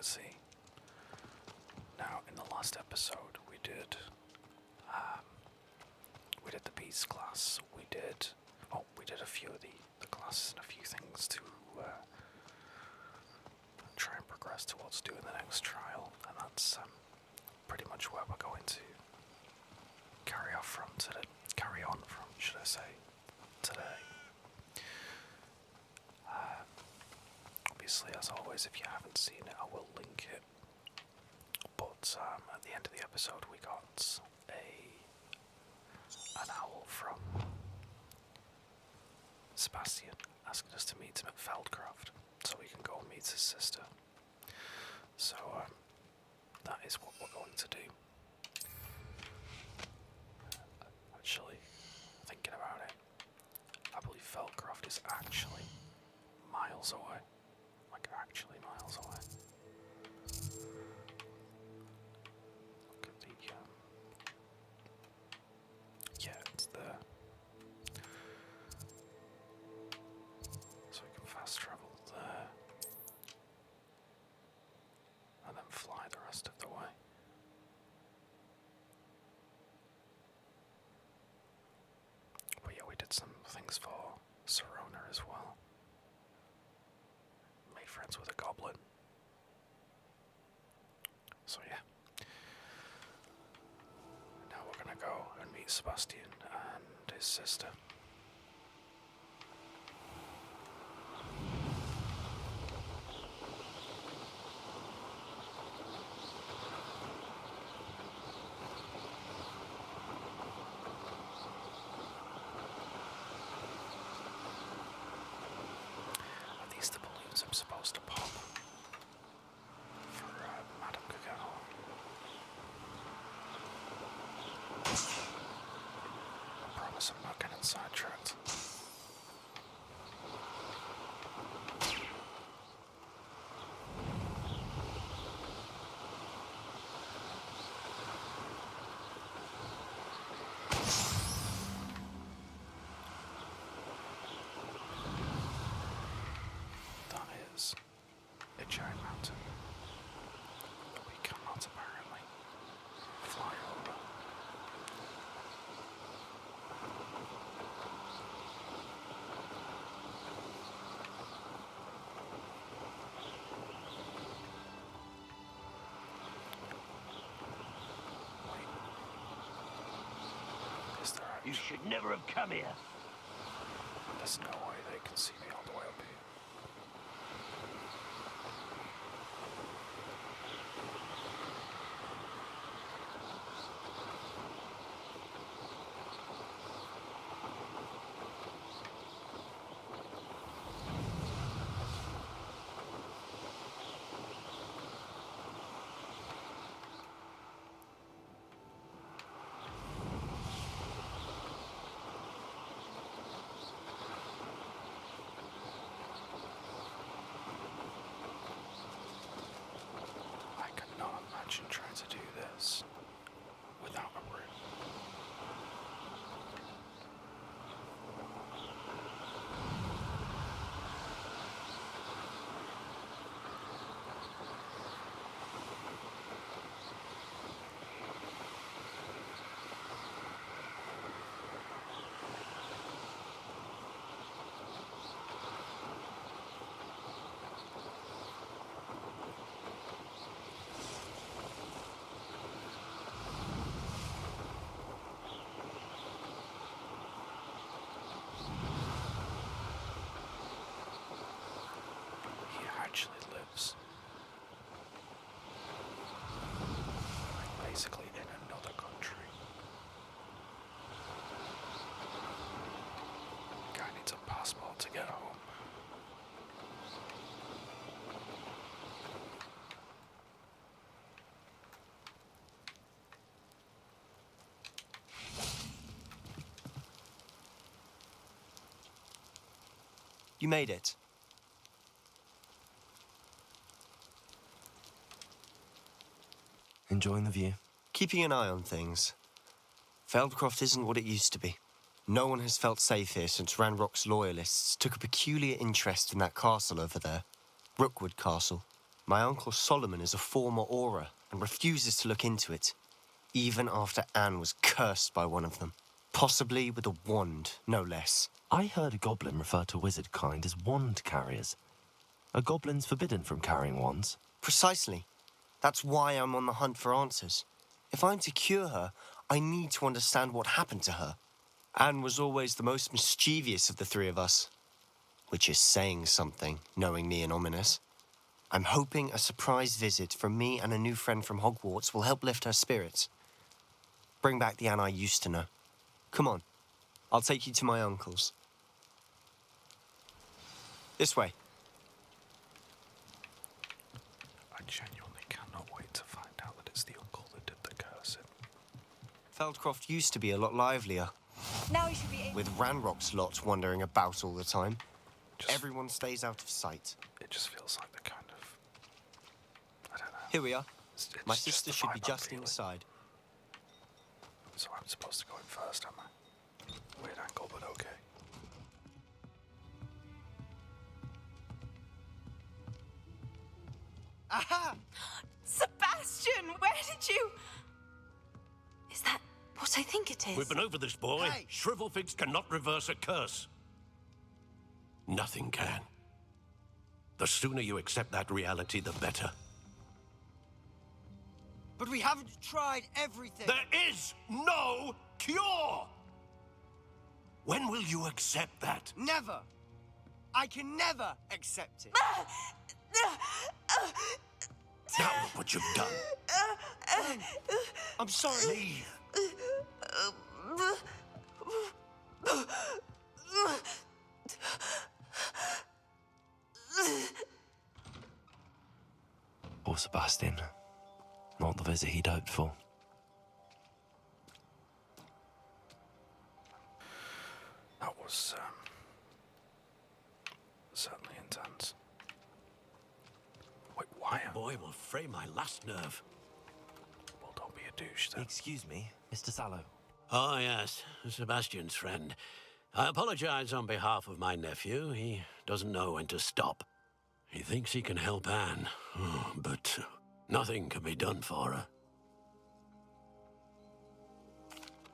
see. Now, in the last episode, we did the beast class. We did a few of the classes and a few things to try and progress towards doing the next trial, and that's pretty much where we're going to carry on from today. Obviously, as always, if you haven't seen it, I will link it. But at the end of the episode, we got an owl from Sebastian asking us to meet him at Feldcroft so we can go and meet his sister. So that is what we're going to do. Actually, thinking about it, I believe Feldcroft is actually miles away. Like, actually miles away. Look at the, yeah, it's there. So we can fast travel there. And then fly the rest of the way. But yeah, we did some things for Serona as well. Made friends with a goblin. So yeah. Now we're gonna go and meet Sebastian and his sister. These the balloons I'm supposed to pop for Madame Gagano. I promise I'm not getting sidetracked. A giant mountain that we cannot apparently fly over. Wait. Is there actually... You should never have come here. There's no way they can see me all the way up here. Trying to do this without a room. Actually lives like basically in another country. Guy needs a passport to get home. You made it. Enjoying the view? Keeping an eye on things. Feldcroft isn't what it used to be. No one has felt safe here since Ranrock's loyalists took a peculiar interest in that castle over there. Rookwood Castle. My Uncle Solomon is a former Auror and refuses to look into it, even after Anne was cursed by one of them. Possibly with a wand, no less. I heard a goblin refer to wizard kind as wand carriers. Are goblins forbidden from carrying wands? Precisely. That's why I'm on the hunt for answers. If I'm to cure her, I need to understand what happened to her. Anne was always the most mischievous of the three of us. Which is saying something, knowing me and Ominous. I'm hoping a surprise visit from me and a new friend from Hogwarts will help lift her spirits. Bring back the Anne I used to know. Come on, I'll take you to my uncle's. This way. I genuinely cannot wait to find out that it's the uncle that did the cursing. Feldcroft used to be a lot livelier, Now you should be able. with Ranrock's lot wandering about all the time. Just, Everyone stays out of sight. It just feels like the kind of... I don't know. Here we are. It's My just sister the should vibe be I'm just feeling. inside. So I'm supposed to go in first, am I? Weird angle, but okay. Aha! Sebastian, where did you? Is that what I think it is? We've been over this, boy. Hey! Shrivelfigs cannot reverse a curse. Nothing can. The sooner you accept that reality, the better. But we haven't tried everything. There is no cure! When will you accept that? Never. I can never accept it. Now look what you've done. I'm sorry. Leave. Poor Sebastian. Not the visit he'd hoped for. That was, certainly intense. Wait, why? Boy will fray my last nerve. Well, don't be a douche then. Excuse me, Mr. Sallow. Oh, yes, Sebastian's friend. I apologize on behalf of my nephew. He doesn't know when to stop. He thinks he can help Anne, but nothing can be done for her.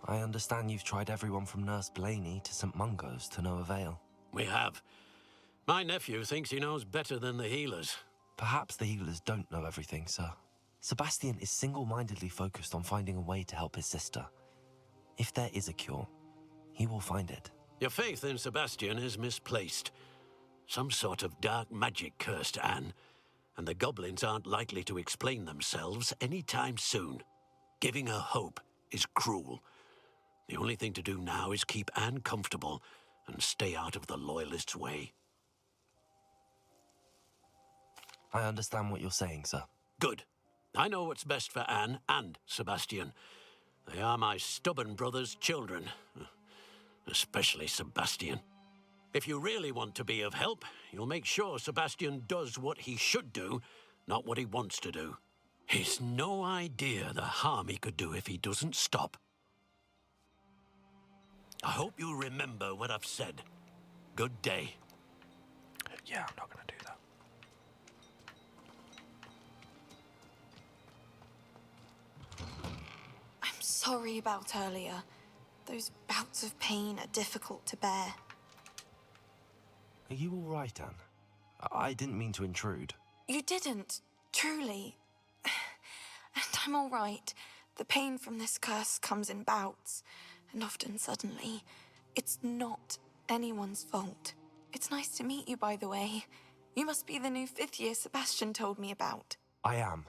I understand you've tried everyone from Nurse Blaney to St. Mungo's to no avail. We have. My nephew thinks he knows better than the healers. Perhaps the healers don't know everything, sir. Sebastian is single-mindedly focused on finding a way to help his sister. If there is a cure, he will find it. Your faith in Sebastian is misplaced. Some sort of dark magic cursed Anne, and the goblins aren't likely to explain themselves anytime soon. Giving her hope is cruel. The only thing to do now is keep Anne comfortable and stay out of the Loyalists' way. I understand what you're saying, sir. Good. I know what's best for Anne and Sebastian. They are my stubborn brother's children. Especially Sebastian. If you really want to be of help, you'll make sure Sebastian does what he should do, not what he wants to do. He's no idea the harm he could do if he doesn't stop. I hope you remember what I've said. Good day. Yeah, I'm not gonna do that. I'm sorry about earlier. Those bouts of pain are difficult to bear. Are you all right, Anne? I didn't mean to intrude. You didn't, truly. And I'm all right. The pain from this curse comes in bouts, and often suddenly. It's not anyone's fault. It's nice to meet you, by the way. You must be the new fifth year Sebastian told me about. I am.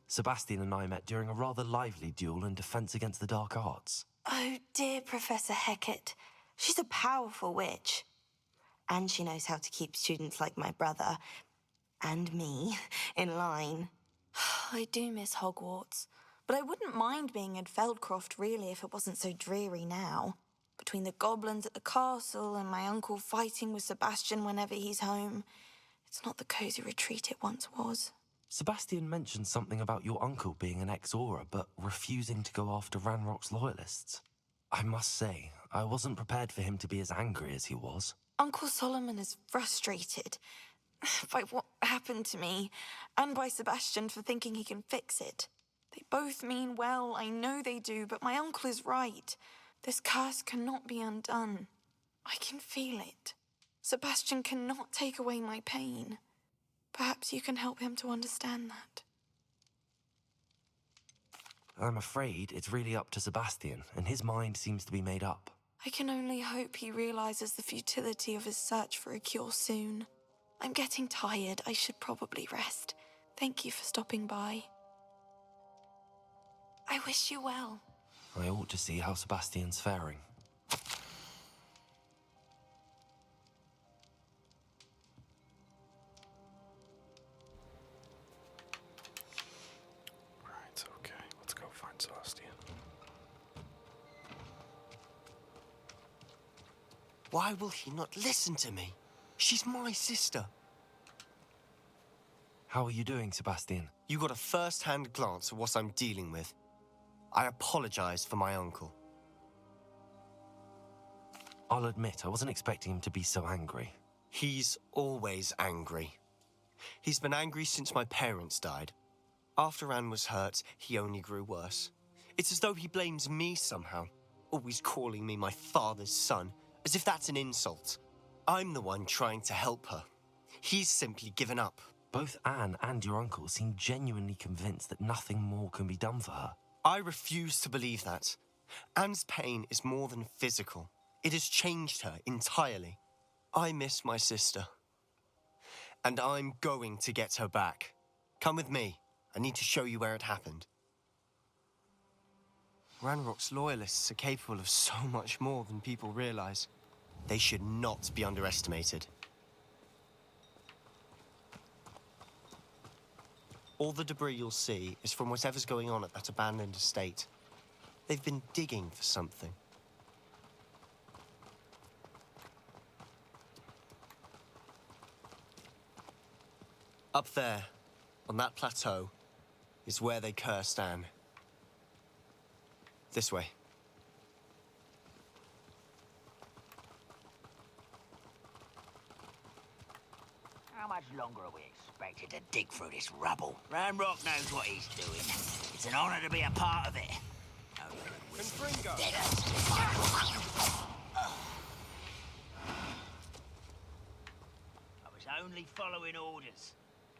Sebastian and I met during a rather lively duel in defense against the dark arts. Oh, dear Professor Hecat. She's a powerful witch. And she knows how to keep students like my brother, and me, in line. I do miss Hogwarts, but I wouldn't mind being in Feldcroft, really, if it wasn't so dreary now. Between the goblins at the castle and my uncle fighting with Sebastian whenever he's home, it's not the cozy retreat it once was. Sebastian mentioned something about your uncle being an ex-Auror, but refusing to go after Ranrock's loyalists. I must say, I wasn't prepared for him to be as angry as he was. Uncle Solomon is frustrated. by what happened to me, and by Sebastian for thinking he can fix it. They both mean well, I know they do, but my uncle is right. This curse cannot be undone. I can feel it. Sebastian cannot take away my pain. Perhaps you can help him to understand that. I'm afraid it's really up to Sebastian, and his mind seems to be made up. I can only hope he realizes the futility of his search for a cure soon. I'm getting tired. I should probably rest. Thank you for stopping by. I wish you well. I ought to see how Sebastian's faring. Right, okay. Let's go find Sebastian. Why will he not listen to me? She's my sister. How are you doing, Sebastian? You got a first-hand glance at what I'm dealing with. I apologize for my uncle. I'll admit, I wasn't expecting him to be so angry. He's always angry. He's been angry since my parents died. After Anne was hurt, he only grew worse. It's as though he blames me somehow, always calling me my father's son, as if that's an insult. I'm the one trying to help her. He's simply given up. Both Anne and your uncle seem genuinely convinced that nothing more can be done for her. I refuse to believe that. Anne's pain is more than physical. It has changed her entirely. I miss my sister. And I'm going to get her back. Come with me. I need to show you where it happened. Ranrock's loyalists are capable of so much more than people realize. They should not be underestimated. All the debris you'll see is from whatever's going on at that abandoned estate. They've been digging for something. Up there, on that plateau, is where they cursed Anne. This way. How much longer are we expected to dig through this rubble? Ranrock knows what he's doing. It's an honor to be a part of it. I was only following orders.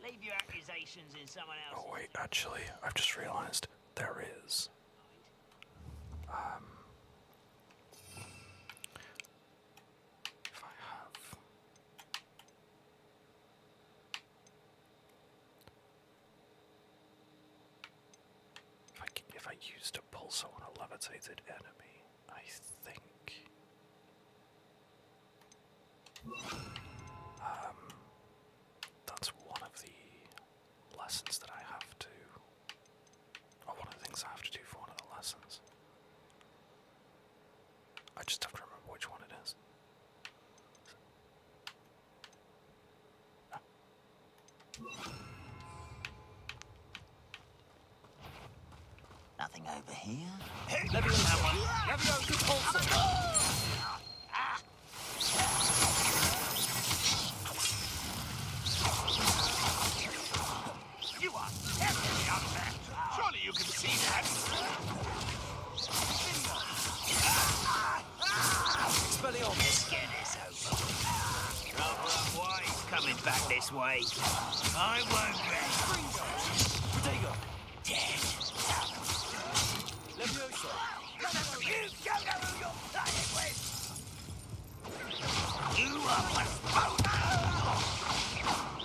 Leave your accusations in someone else's. Oh wait, actually, I've just realized there is. If I have. If I used a pulsar on a levitated enemy, I think. That's one of the lessons that I have to. Or one of the things I have to do for one of the lessons. I just have to remember which one it is. Nothing over here. You are definitely out there. Surely you can see that. Let's get this over. Rather why he's coming back this way. I won't rest. Dead. You don't know who you're playing with. You are my foe.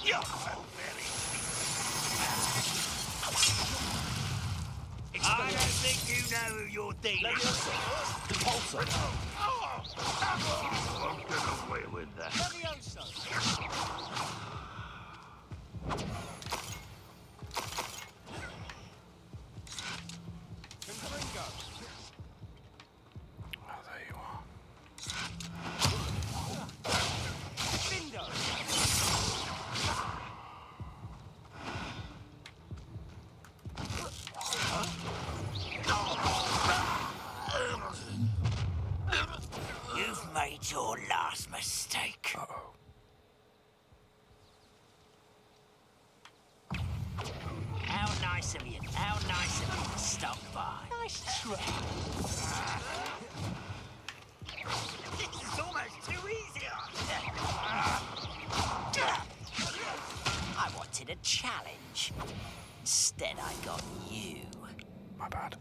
You're so very sweet. I don't think you know who you're dealing with. Won't get away with that. Oh, there you are. You've made your last mistake. Uh-oh. my bad.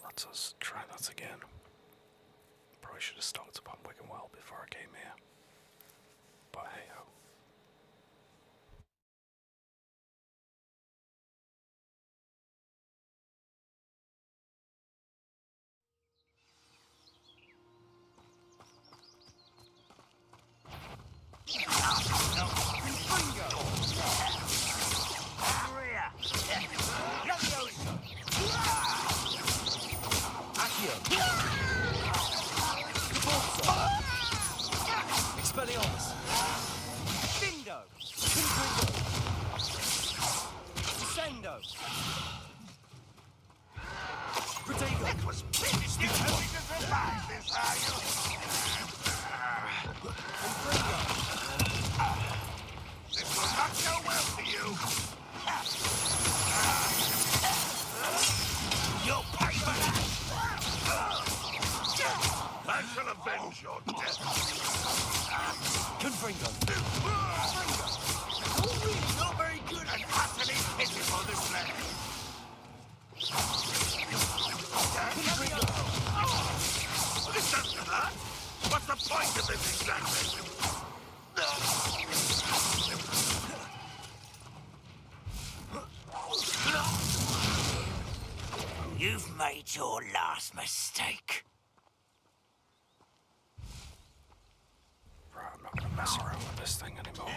Let's us try that again. Probably should have stocked up on Wiggenwell before I came here. But hey ho. Expelliarmus! Bindo! Sendo! Protego! That was finished. You hoping to survive this, are you? This will not go well for you. You'll pay for that. I shall avenge your death. Confringo! You're really not very good and utterly pitiful, this man. This doesn't hurt. What's the point of this exactly? You've made your last mistake. Right, I'm not gonna mess around with this thing anymore.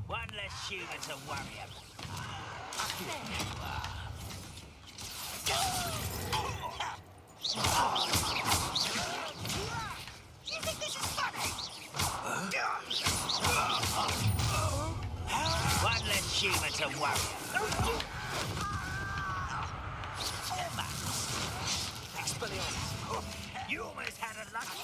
One less human to worry about. You think this is funny? One less human to worry about. You almost had a lucky.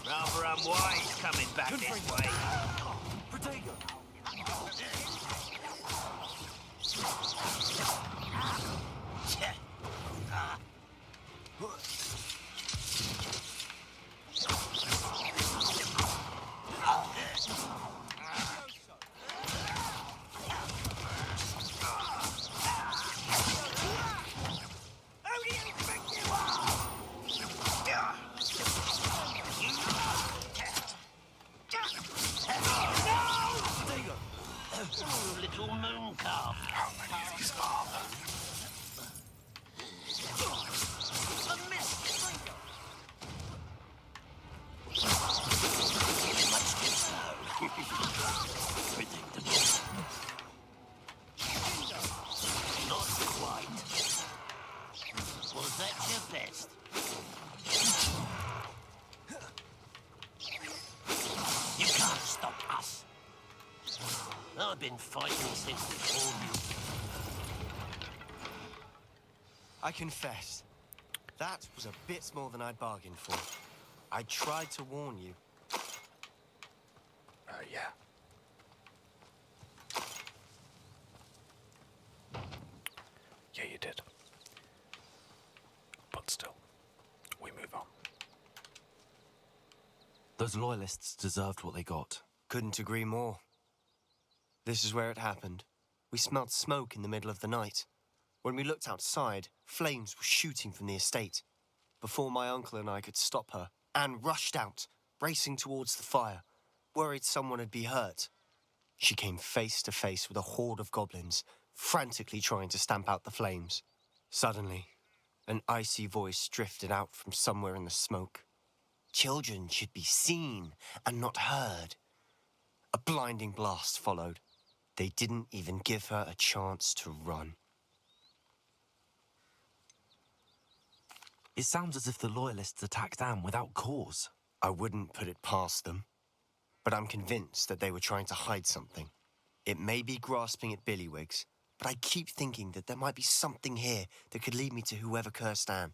Rather unwise coming back this way. Protego! Little moon calf. How many of these are there? Not quite. Was that your best? You can't stop us. I've been fighting since before you. I confess, that was a bit more than I'd bargained for. I tried to warn you. Yeah. Yeah, you did. But still, we move on. Those loyalists deserved what they got. Couldn't agree more. This is where it happened. We smelled smoke in the middle of the night. When we looked outside, flames were shooting from the estate. Before my uncle and I could stop her, Anne rushed out, racing towards the fire, worried someone had been hurt. She came face to face with a horde of goblins, frantically trying to stamp out the flames. Suddenly, an icy voice drifted out from somewhere in the smoke. Children should be seen and not heard. A blinding blast followed. They didn't even give her a chance to run. It sounds as if the loyalists attacked Anne without cause. I wouldn't put it past them, but I'm convinced that they were trying to hide something. It may be grasping at Billywigs, but I keep thinking that there might be something here that could lead me to whoever cursed Anne.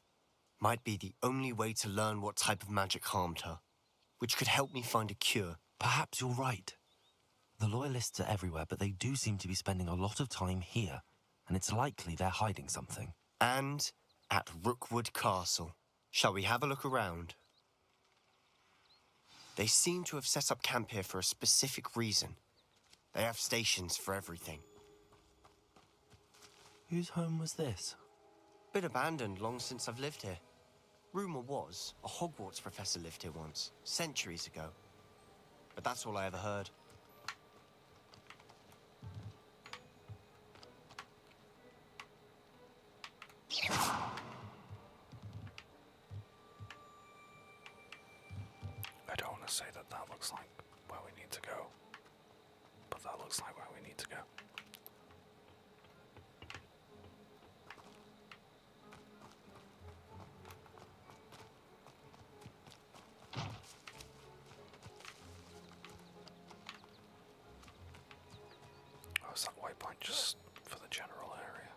Might be the only way to learn what type of magic harmed her, which could help me find a cure. Perhaps you're right. The loyalists are everywhere, but they do seem to be spending a lot of time here, and it's likely they're hiding something. And at Rookwood Castle. Shall we have a look around? They seem to have set up camp here for a specific reason. They have stations for everything. Whose home was this? Been abandoned long since I've lived here. Rumour was a Hogwarts professor lived here once, centuries ago. But that's all I ever heard. I don't want to say that that looks like where we need to go, but that looks like where we need to go. Oh, is that waypoint just for the general area?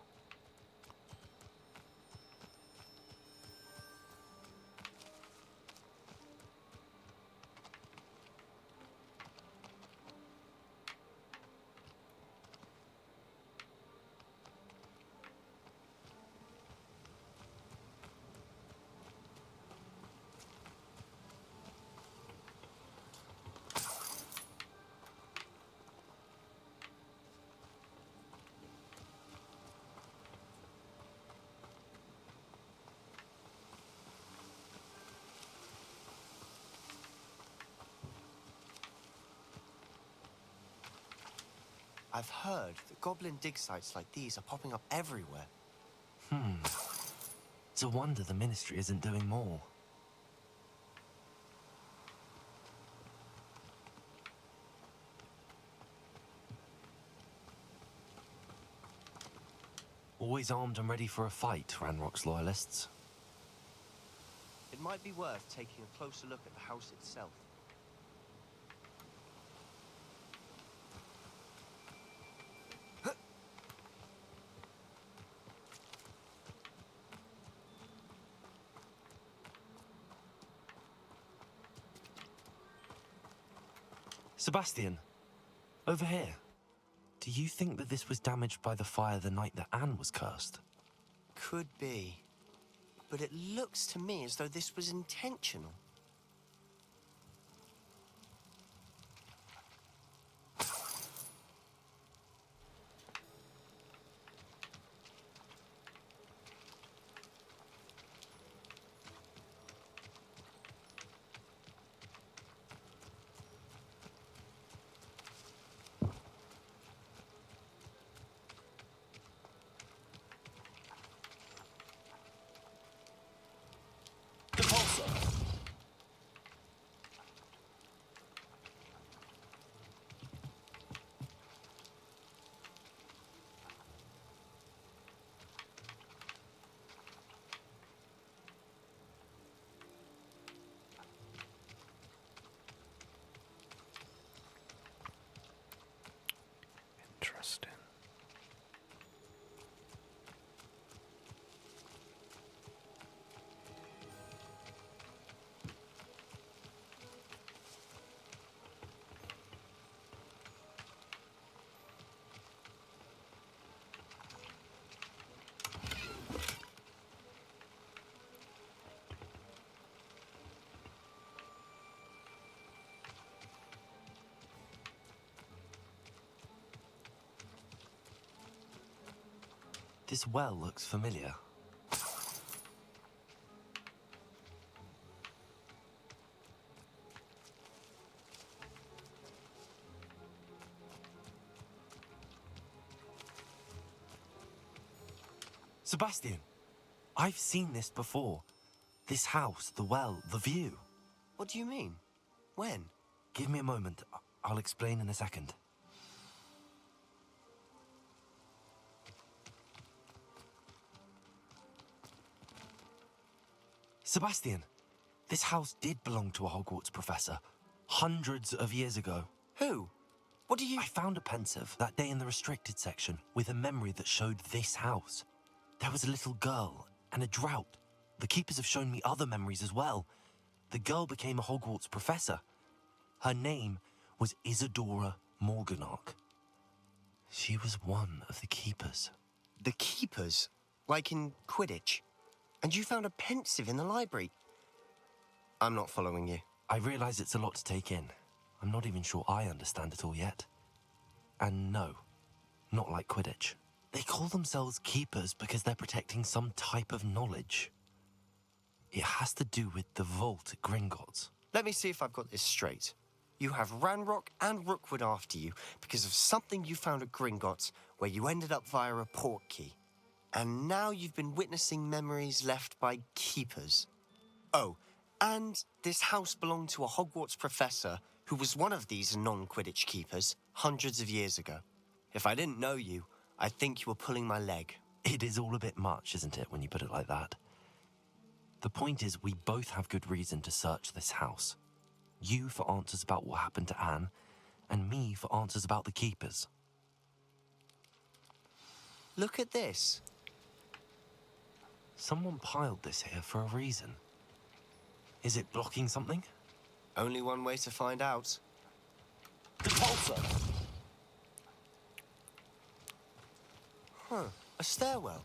I've heard that goblin dig sites like these are popping up everywhere. It's a wonder the Ministry isn't doing more. Always armed and ready for a fight, Ranrock's loyalists. It might be worth taking a closer look at the house itself. Sebastian, over here. Do you think that this was damaged by the fire the night that Anne was cursed? Could be. But it looks to me as though this was intentional. Interesting. This well looks familiar. Sebastian, I've seen this before. This house, the well, the view. What do you mean? When? Give me a moment. I'll explain in a second. Sebastian, this house did belong to a Hogwarts professor, hundreds of years ago. Who? What do you... I found a pensive that day in the restricted section with a memory that showed this house. There was a little girl and a drought. The keepers have shown me other memories as well. The girl became a Hogwarts professor. Her name was Isadora Morganach. She was one of the keepers. The keepers? Like in Quidditch? And you found a pensive in the library. I'm not following you. I realize it's a lot to take in. I'm not even sure I understand it all yet. And no, not like Quidditch. They call themselves keepers because they're protecting some type of knowledge. It has to do with the vault at Gringotts. Let me see if I've got this straight. You have Ranrock and Rookwood after you because of something you found at Gringotts where you ended up via a portkey. And now you've been witnessing memories left by keepers. Oh, and this house belonged to a Hogwarts professor who was one of these non-Quidditch keepers hundreds of years ago. If I didn't know you, I'd think you were pulling my leg. It is all a bit much, isn't it, when you put it like that? The point is, we both have good reason to search this house. You for answers about what happened to Anne, and me for answers about the keepers. Look at this. Someone piled this here for a reason. Is it blocking something? Only one way to find out. Repulsor! Huh, a stairwell.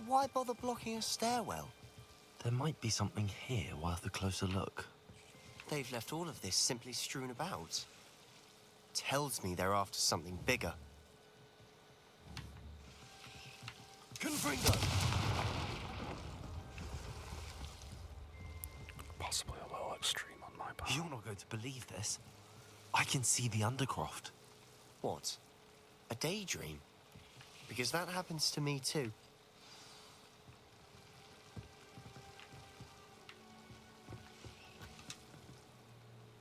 Why bother blocking a stairwell? There might be something here worth a closer look. They've left all of this simply strewn about. Tells me they're after something bigger. Confringo! Possibly a little extreme on my part. You're not going to believe this. I can see the Undercroft. What? A daydream? Because that happens to me too.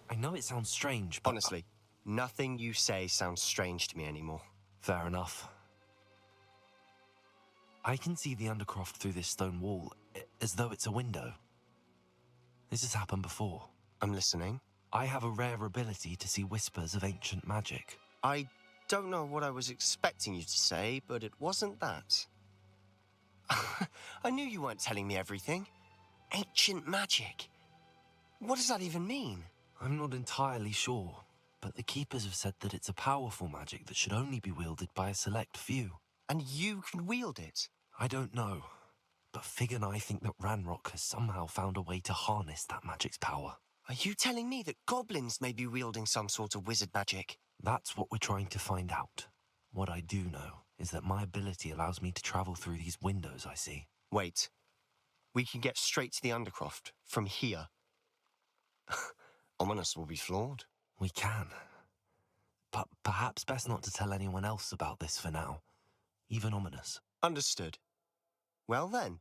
I know it sounds strange, but... Honestly, nothing you say sounds strange to me anymore. Fair enough. I can see the Undercroft through this stone wall, as though it's a window. This has happened before. I'm listening. I have a rare ability to see whispers of ancient magic. I don't know what I was expecting you to say, but it wasn't that. I knew you weren't telling me everything. Ancient magic. What does that even mean? I'm not entirely sure, but the Keepers have said that it's a powerful magic that should only be wielded by a select few. And you can wield it? I don't know, but Fig and I think that Ranrock has somehow found a way to harness that magic's power. Are you telling me that goblins may be wielding some sort of wizard magic? That's what we're trying to find out. What I do know is that my ability allows me to travel through these windows I see. Wait. We can get straight to the Undercroft from here. Ominous will be flawed. We can. But perhaps best not to tell anyone else about this for now. Even Ominous. Understood. Well then,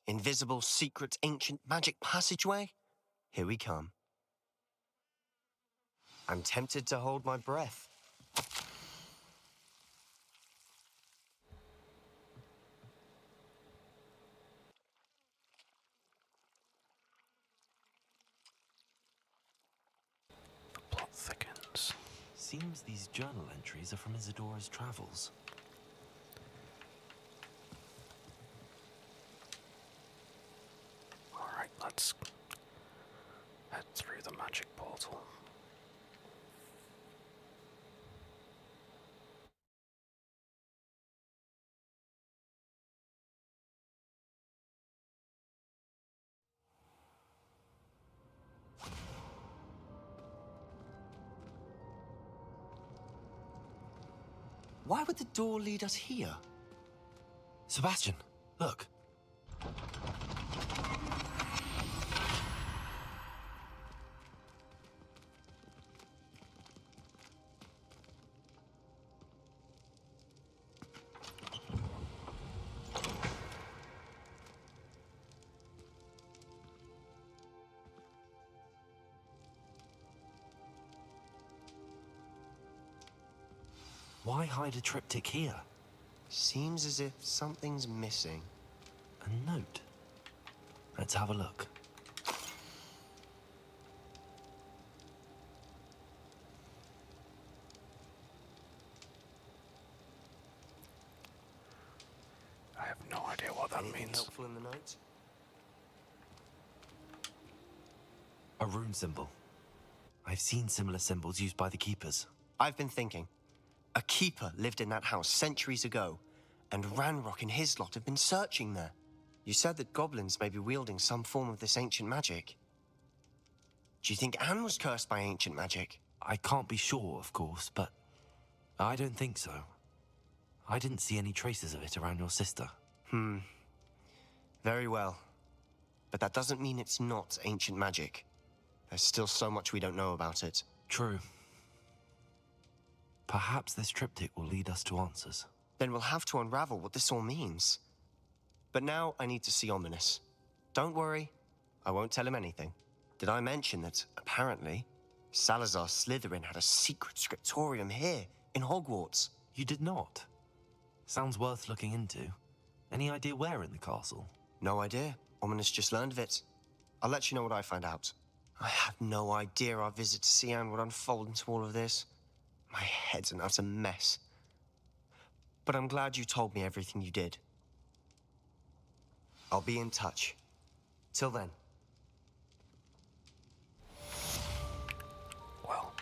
invisible, secret, ancient magic passageway? Here we come. I'm tempted to hold my breath. The plot thickens. Seems these journal entries are from Isadora's travels. Alright, let's head through the magic portal. Why would the door lead us here? Sebastian, look. Why hide a triptych here? Seems as if something's missing. A note. Let's have a look. I have no idea what that Anything means. helpful in the note? A rune symbol. I've seen similar symbols used by the keepers. I've been thinking. A keeper lived in that house centuries ago, and Ranrock and his lot have been searching there. You said that goblins may be wielding some form of this ancient magic. Do you think Anne was cursed by ancient magic? I can't be sure, of course, but I don't think so. I didn't see any traces of it around your sister. Very well. But that doesn't mean it's not ancient magic. There's still so much we don't know about it. True. Perhaps this triptych will lead us to answers. Then we'll have to unravel what this all means. But now I need to see Ominous. Don't worry, I won't tell him anything. Did I mention that, apparently, Salazar Slytherin had a secret scriptorium here, in Hogwarts? You did not? Sounds worth looking into. Any idea where in the castle? No idea. Ominous just learned of it. I'll let you know what I find out. I had no idea our visit to Cian would unfold into all of this. My head's an utter mess. But I'm glad you told me everything you did. I'll be in touch. Till then. Well,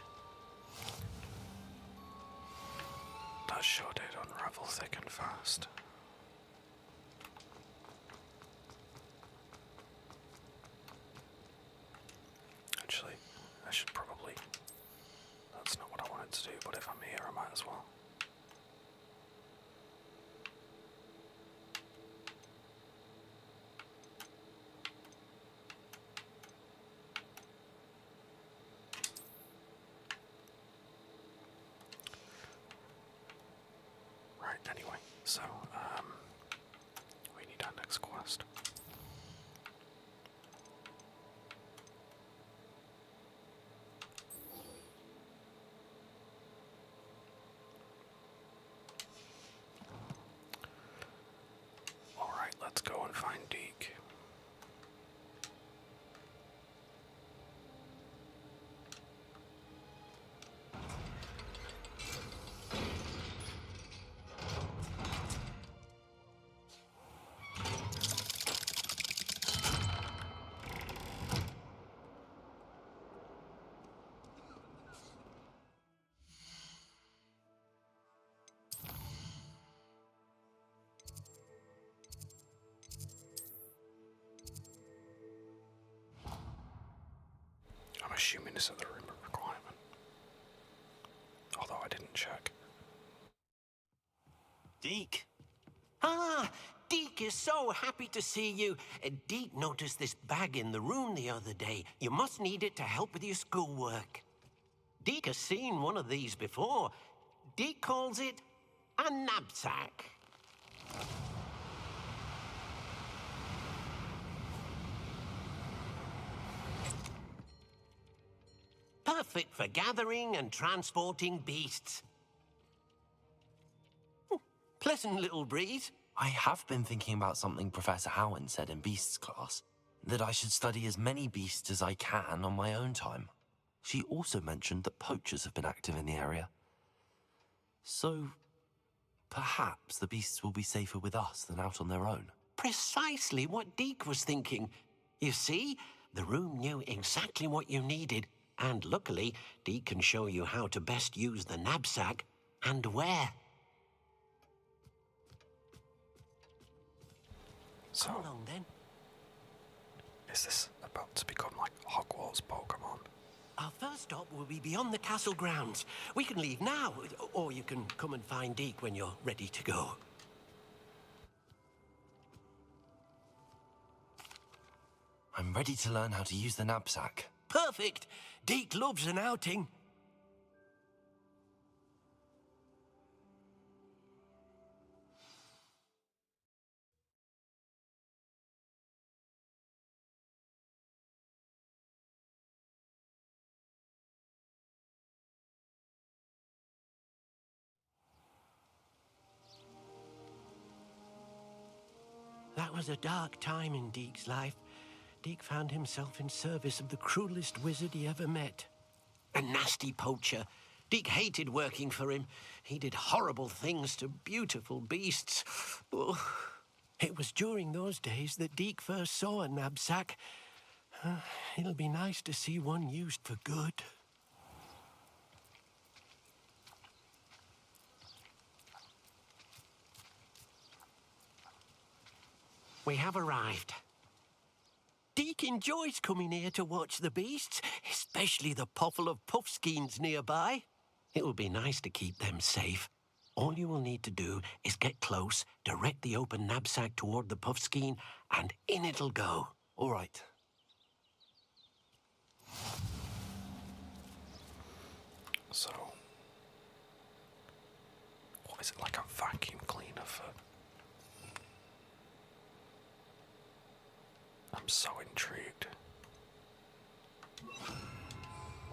that sure did unravel thick and fast. Actually, I should probably... That's not what I wanted to do, but if I'm here, I might as well. Right, anyway, so, we need our next quest. Alright, let's go and find Deke. I'm assuming this is the room of requirement. Although I didn't check. Deke? Ah, Deke is so happy to see you. Deke noticed this bag in the room the other day. You must need it to help with your schoolwork. Deke has seen one of these before. Deke calls it a knapsack. Perfect for gathering and transporting beasts. Pleasant little breeze. I have been thinking about something Professor Howard said in Beasts class, that I should study as many beasts as I can on my own time. She also mentioned that poachers have been active in the area. So, perhaps the beasts will be safer with us than out on their own. Precisely what Deke was thinking. You see, the room knew exactly what you needed, and luckily, Deke can show you how to best use the knapsack and where. So, Come along then. is this about to become like Hogwarts Pokemon? Our first stop will be beyond the castle grounds. We can leave now, or you can come and find Deke when you're ready to go. I'm ready to learn how to use the knapsack. Perfect! Deke loves an outing. That was a dark time in Deke's life. Deke found himself in service of the cruelest wizard he ever met. A nasty poacher. Deke hated working for him. He did horrible things to beautiful beasts. Oh, it was during those days that Deke first saw a knapsack It'll be nice to see one used for good. We have arrived. Deke enjoys coming here to watch the beasts, especially the potful of puffskeins nearby. It will be nice to keep them safe. All you will need to do is get close, direct the open knapsack toward the puffskein, and in it'll go. All right. So, what is it, like a vacuum cleaner for? I'm so intrigued.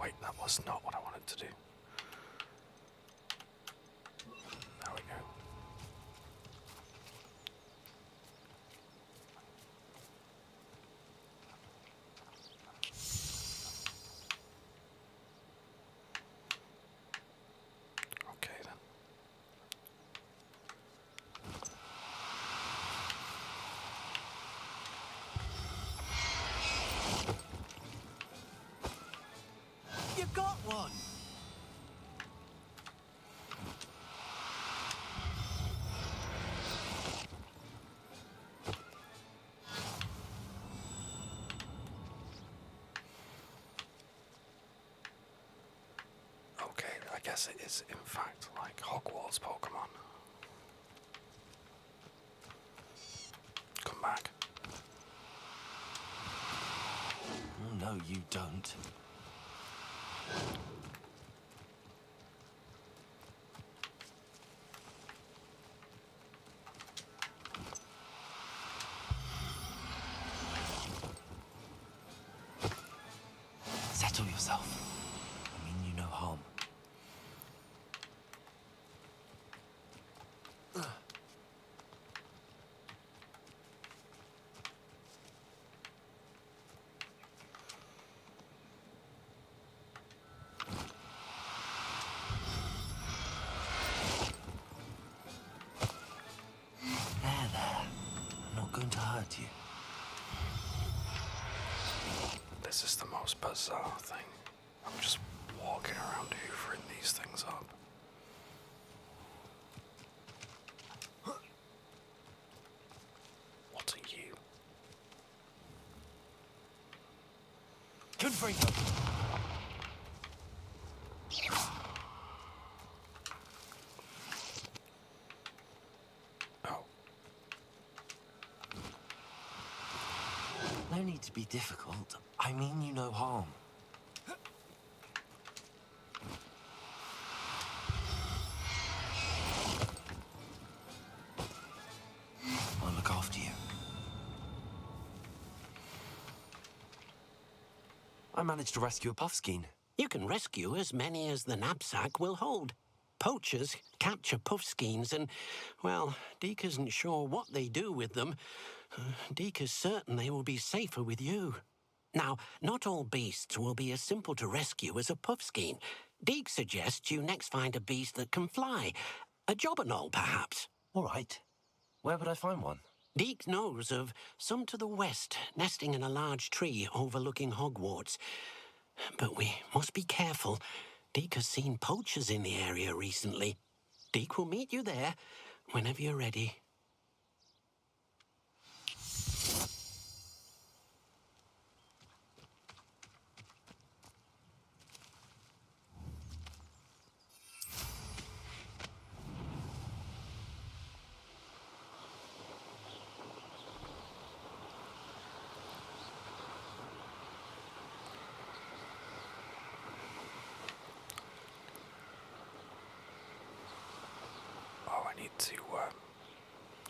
Wait, that was not what I wanted to do. There we go. Okay then. You got one! Okay, I guess it is in fact like Hogwarts Pokemon. Come back. Oh, no, you don't. Settle yourself. I mean you no harm. There. I'm not going to hurt you. This is the most bizarre thing. I'm just walking around hoovering these things up. What are you? Confringo! Oh, No need to be difficult. I mean you no harm. I'll look after you. I managed to rescue a puffskein. You can rescue as many as the knapsack will hold. Poachers capture puffskeins and, well, Deke isn't sure what they do with them. Deke is certain they will be safer with you. Now, not all beasts will be as simple to rescue as a puffskein. Deke suggests you next find a beast that can fly. A jobberknoll, perhaps. All right. Where would I find one? Deke knows of some to the west, nesting in a large tree overlooking Hogwarts. But we must be careful. Deke has seen poachers in the area recently. Deke will meet you there whenever you're ready. oh, I need to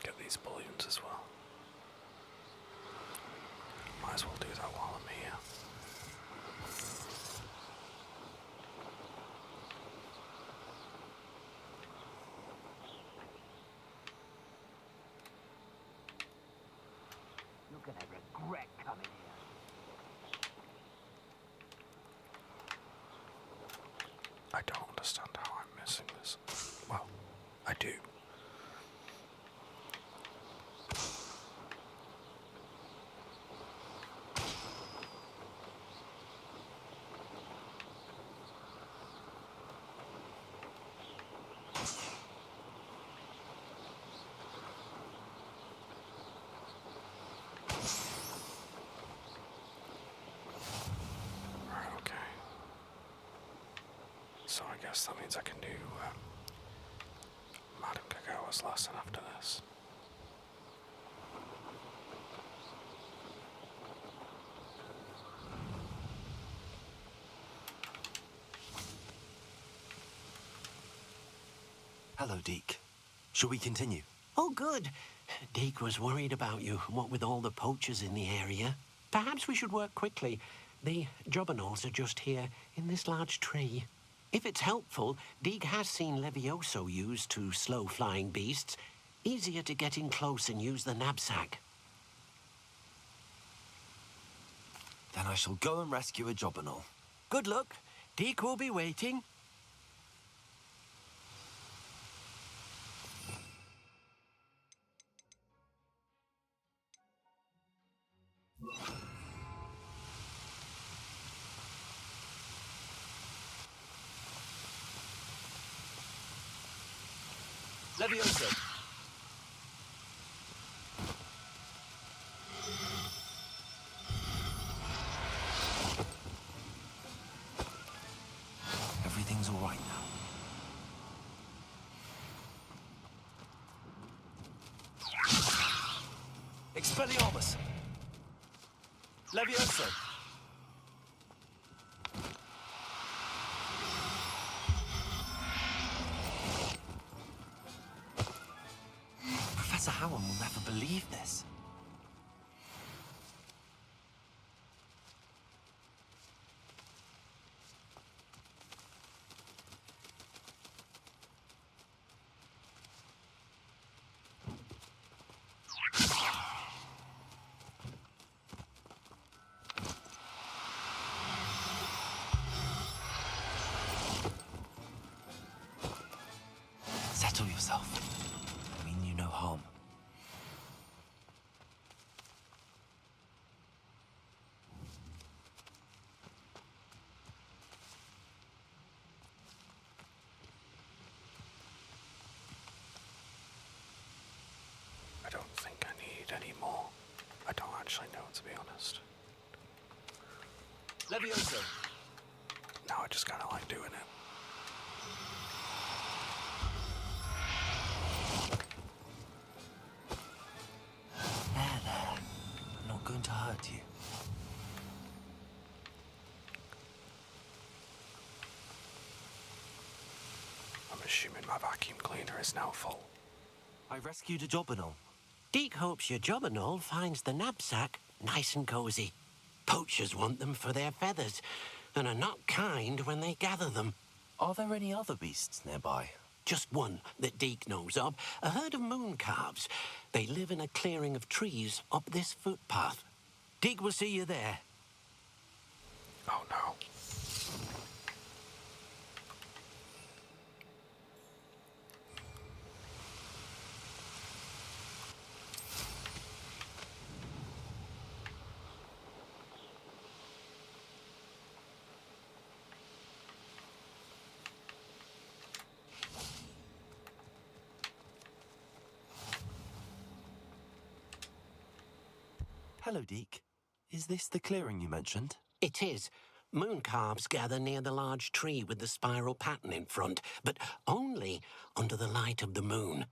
get these balloons as well. Might as well do that while I'm here. You're gonna regret coming here. I don't understand how I'm missing this. Well, I do. guess that means I can do Madame Kagawa's lesson after this. Hello, Deke. Shall we continue? Oh, good. Deke was worried about you, what with all the poachers in the area. Perhaps we should work quickly. The jobberknolls are just here, in this large tree. If it's helpful, Deke has seen Levioso used to slow flying beasts. Easier to get in close and use the knapsack. Then I shall go and rescue a jobberknoll. Good luck. Deke will be waiting. Levioso! Everything's all right now. Expelliarmus! Levioso! Professor Howard will never believe this. Settle yourself. I mean you no harm. I don't think I need any more. I don't actually know, to be honest. Levioso! Now I just kind of like doing it. There. I'm not going to hurt you. I'm assuming my vacuum cleaner is now full. I rescued a jobberknoll. Deke hopes your jobberknoll finds the knapsack nice and cozy. Poachers want them for their feathers, and are not kind when they gather them. Are there any other beasts nearby? Just one that Deke knows of, a herd of moon calves. They live in a clearing of trees up this footpath. Deke will see you there. Oh no. Hello, Deke. Is this the clearing you mentioned? It is. Moon calves gather near the large tree with the spiral pattern in front, but only under the light of the moon.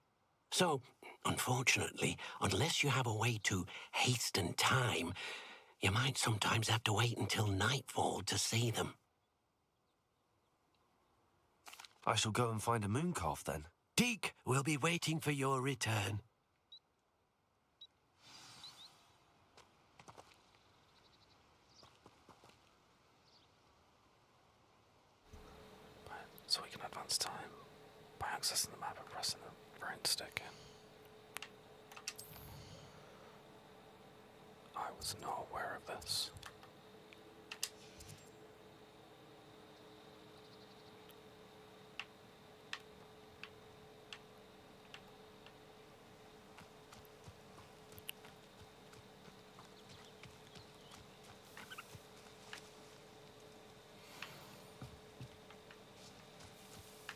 So, unfortunately, unless you have a way to hasten time, you might sometimes have to wait until nightfall to see them. I shall go and find a moon calf then. Deke will be waiting for your return. So we can advance time by accessing the map and pressing the right stick in. I was not aware of this.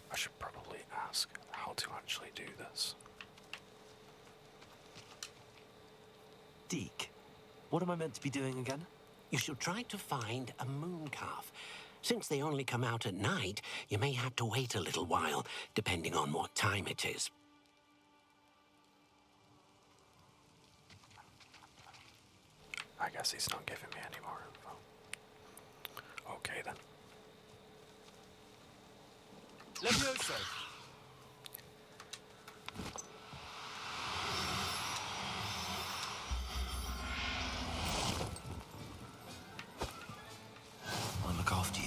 I should probably ask how to actually do this. Deke, what am I meant to be doing again? You shall try to find a moon calf. Since they only come out at night, you may have to wait a little while, depending on what time it is. I guess he's not giving me any more info. Okay then. Levioso! I'll look after you.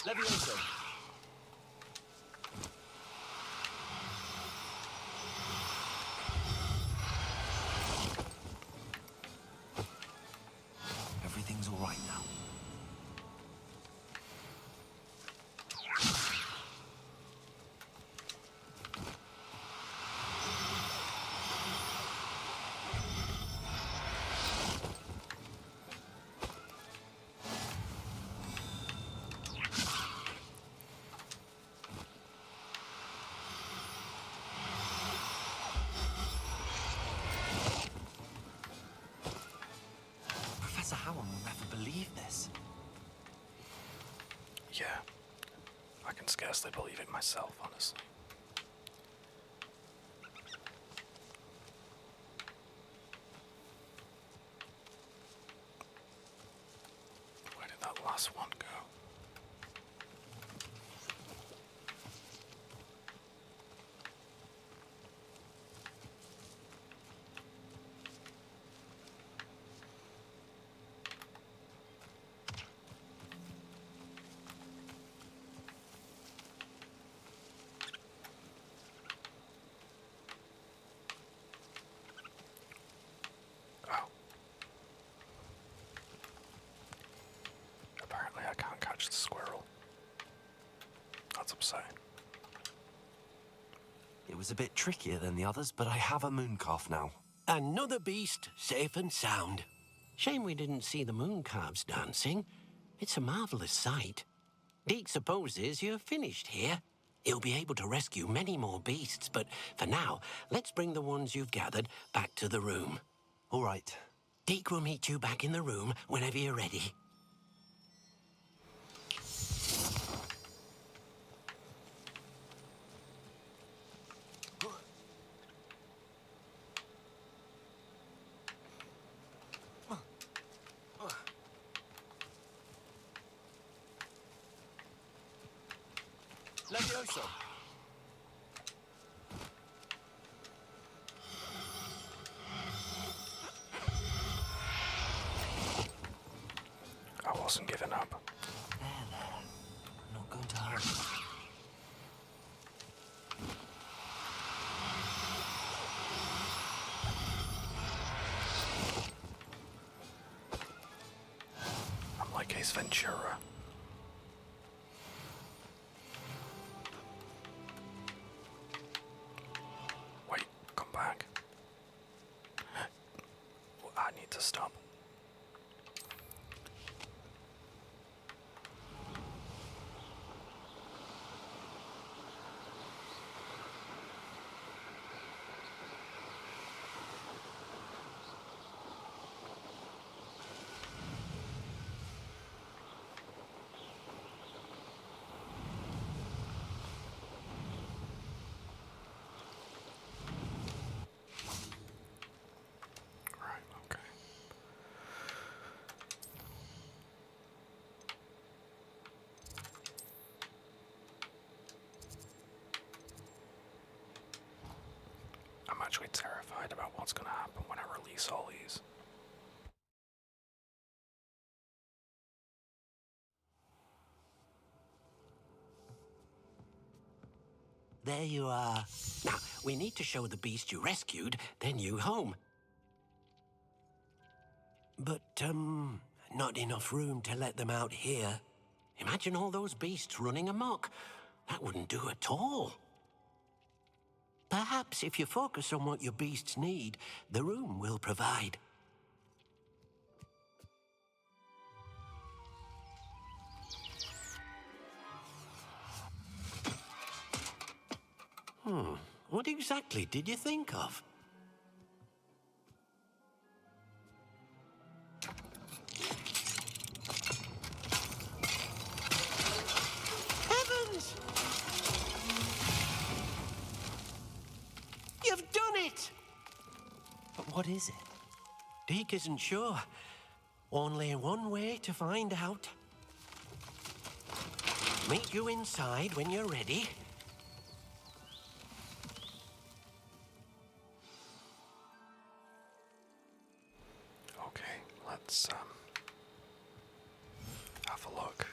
Levioso! Everything's all right now. Professor Howard will never believe this. Yeah. I can scarcely believe it myself, honestly. Where did that last one go? Oh. Apparently I can't catch the squirrel. That's upsetting. It was a bit trickier than the others, but I have a mooncalf now. Another beast, safe and sound. Shame we didn't see the mooncalves dancing. It's a marvelous sight. Deke supposes you're finished here. He'll be able to rescue many more beasts, but for now, let's bring the ones you've gathered back to the room. All right. Deke will meet you back in the room whenever you're ready. Levioso! I wasn't giving up. There. I'm not going to hurt you. I'm like Ace Ventura. Wait, come back. I need to stop. Right, okay. I'm actually terrified about what's gonna happen when I release all these. There you are. Now, we need to show the beast you rescued their new home. But, not enough room to let them out here. Imagine all those beasts running amok. That wouldn't do at all. Perhaps if you focus on what your beasts need, the room will provide. What exactly did you think of? Heavens! You've done it! But what is it? Deke isn't sure. Only one way to find out. Meet you inside when you're ready. Okay, let's have a look.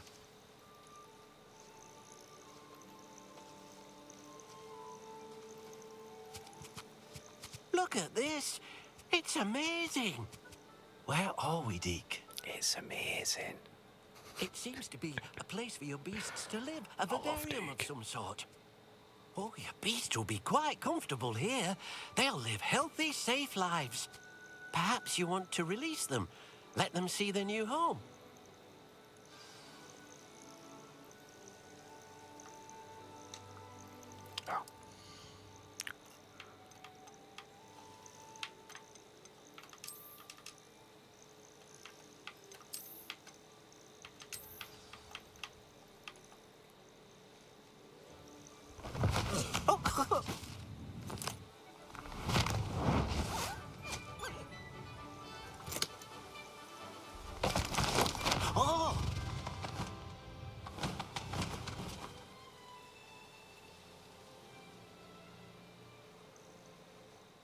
Look at this. It's amazing. Where are we, Deke? It's amazing. It seems to be a place for your beasts to live, a love vivarium of Deke. some sort. Oh, your beasts will be quite comfortable here. They'll live healthy, safe lives. Perhaps you want to release them, let them see their new home. Oh. Oh!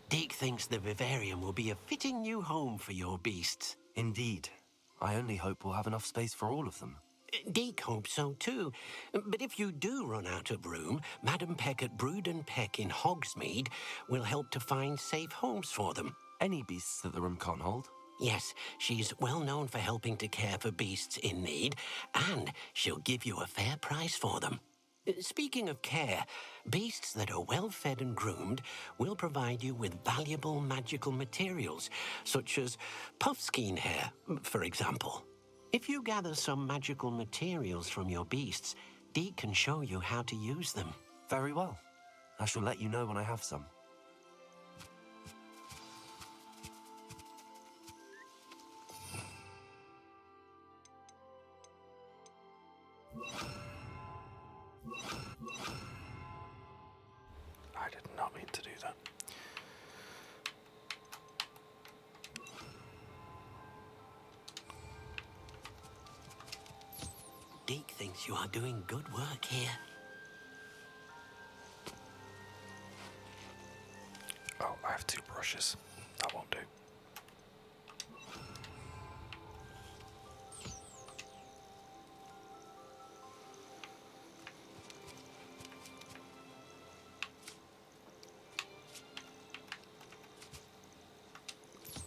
Deke thinks the vivarium will be a fitting new home for your beasts. Indeed. I only hope we'll have enough space for all of them. Deke hopes so too. But if you do run out of room, Madam Peck at Brood and Peck in Hogsmeade will help to find safe homes for them. Any beasts that the room can't hold? Yes, she's well known for helping to care for beasts in need, and she'll give you a fair price for them. Speaking of care, beasts that are well fed and groomed will provide you with valuable magical materials, such as puffskein hair, for example. If you gather some magical materials from your beasts, Deke can show you how to use them. Very well. I shall let you know when I have some. I did not mean to do that. Deke thinks you are doing good work here. Oh, I have 2 brushes. That won't do.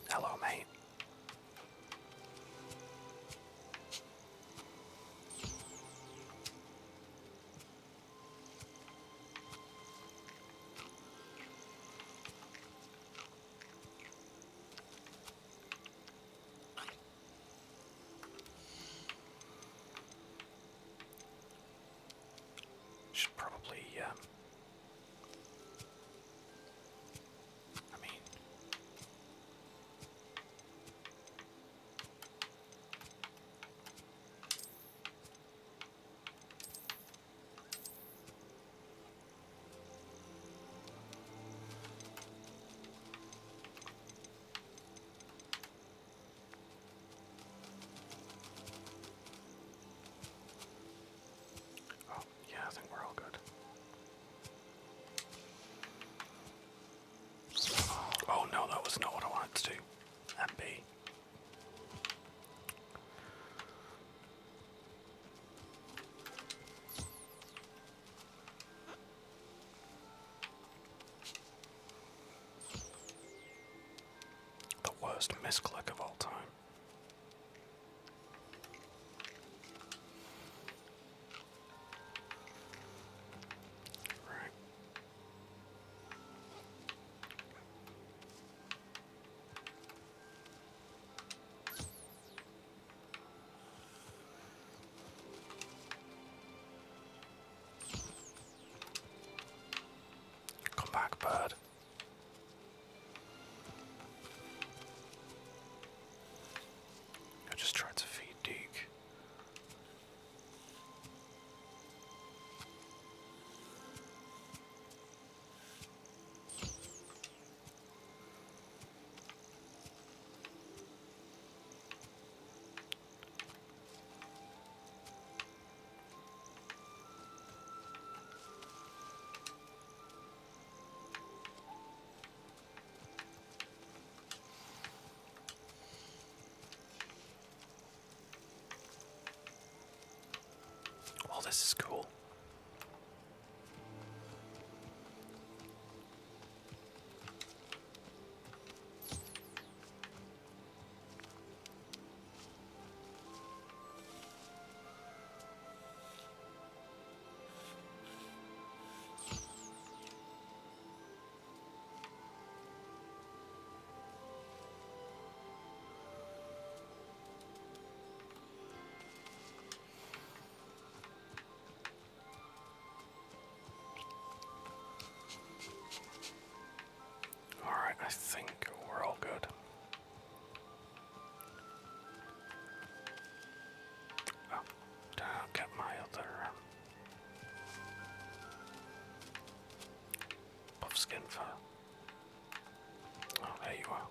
Hello, mate. Should probably, I mean, oh, yeah, I think we're all good. Oh no, that was not what I wanted to do. MB. The worst misclick of all time. Right. this is cool. Alright, I think we're all good. Oh, did I not get my other buff skin for? Oh, there you are.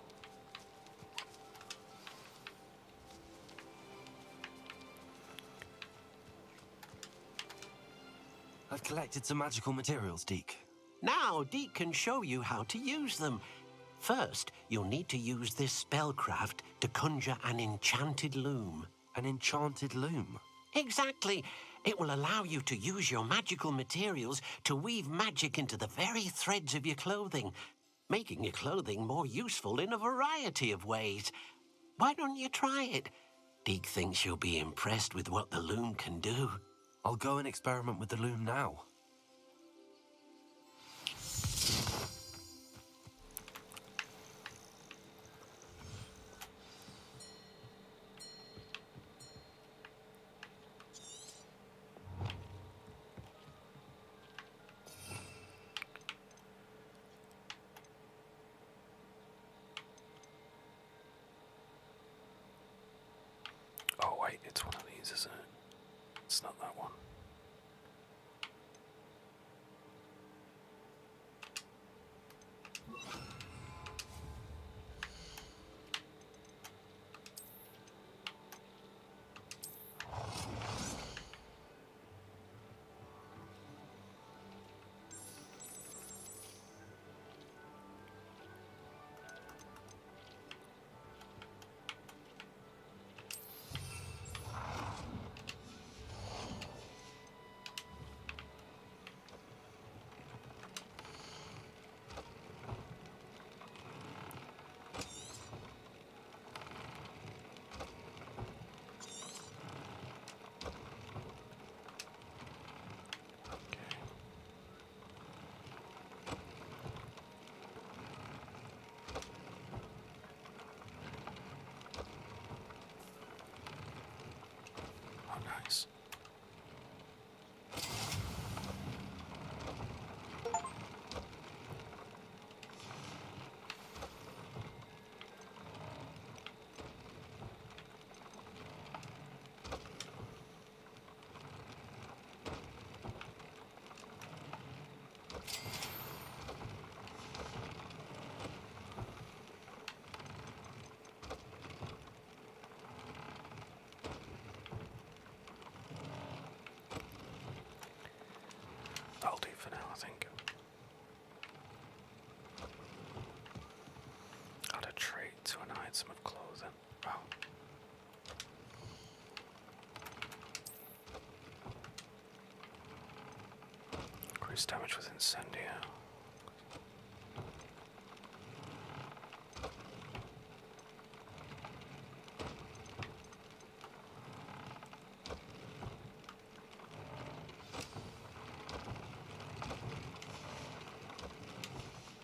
I've collected some magical materials, Deke. Now, Deke can show you how to use them. First, you'll need to use this spellcraft to conjure an enchanted loom. An enchanted loom? Exactly. It will allow you to use your magical materials to weave magic into the very threads of your clothing, making your clothing more useful in a variety of ways. Why don't you try it? Deke thinks you'll be impressed with what the loom can do. I'll go and experiment with the loom now. Oh wait, it's one of these, isn't it? It's not that one. Oh, nice. That'll do for now, I think. Add a trait to an item of clothing. Oh. Increase damage with incendia.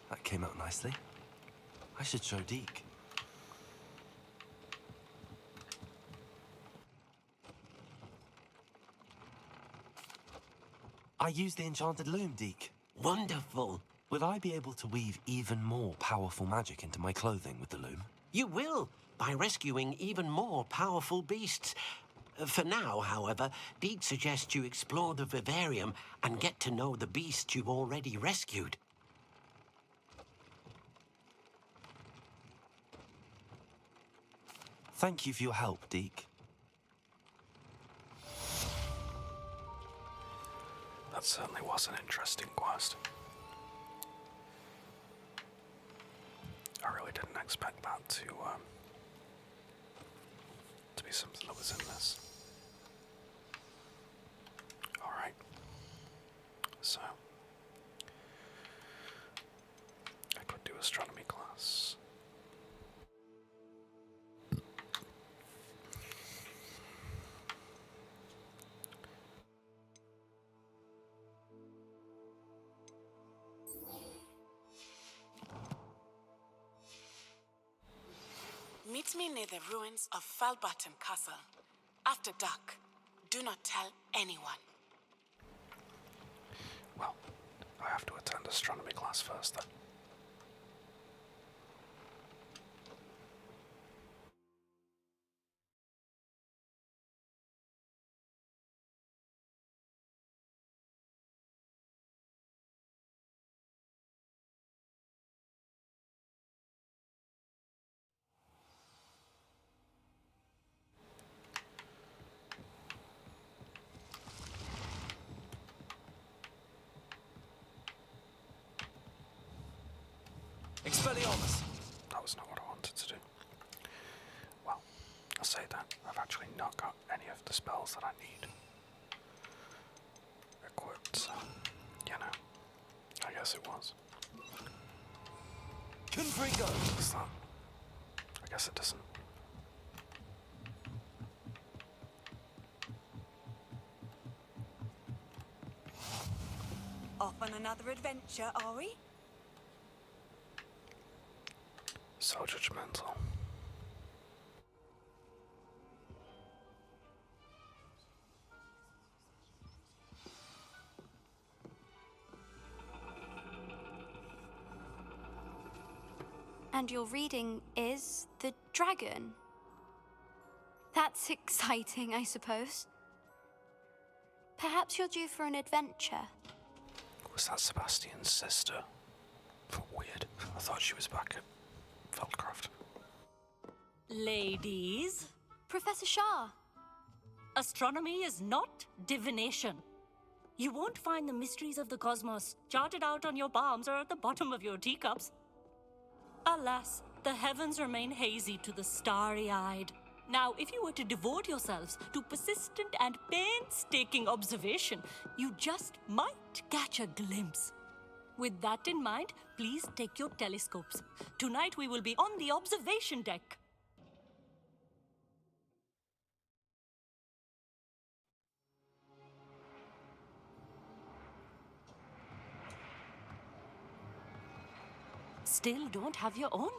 That came out nicely. I should show Deke. I used the enchanted loom, Deke. Wonderful. Will I be able to weave even more powerful magic into my clothing with the loom? You will, by rescuing even more powerful beasts. For now, however, Deke suggests you explore the vivarium and get to know the beasts you've already rescued. Thank you for your help, Deke. That certainly was an interesting quest. I really didn't expect that to be something that was in this. Alright. astronomy class. Meet me near the ruins of Feldcroft Castle. After dark, do not tell anyone. Well, I have to attend astronomy class first then. Expelliarmus! That was not what I wanted to do. Well, I'll say that I've actually not got any of the spells that I need equipped, so, you know, I guess it was. Confringo! What's that? I guess it doesn't. Off on another adventure, are we? So judgmental. And your reading is the dragon. That's exciting, I suppose. Perhaps you're due for an adventure. Was that Sebastian's sister? Weird. I thought she was back at Feldcroft. Ladies, Professor Shah. astronomy is not divination. You won't find the mysteries of the cosmos charted out on your palms or at the bottom of your teacups. Alas, the heavens remain hazy to the starry-eyed. Now, if you were to devote yourselves to persistent and painstaking observation, you just might catch a glimpse. With that in mind, please take your telescopes. Tonight we will be on the observation deck. Still don't have your own?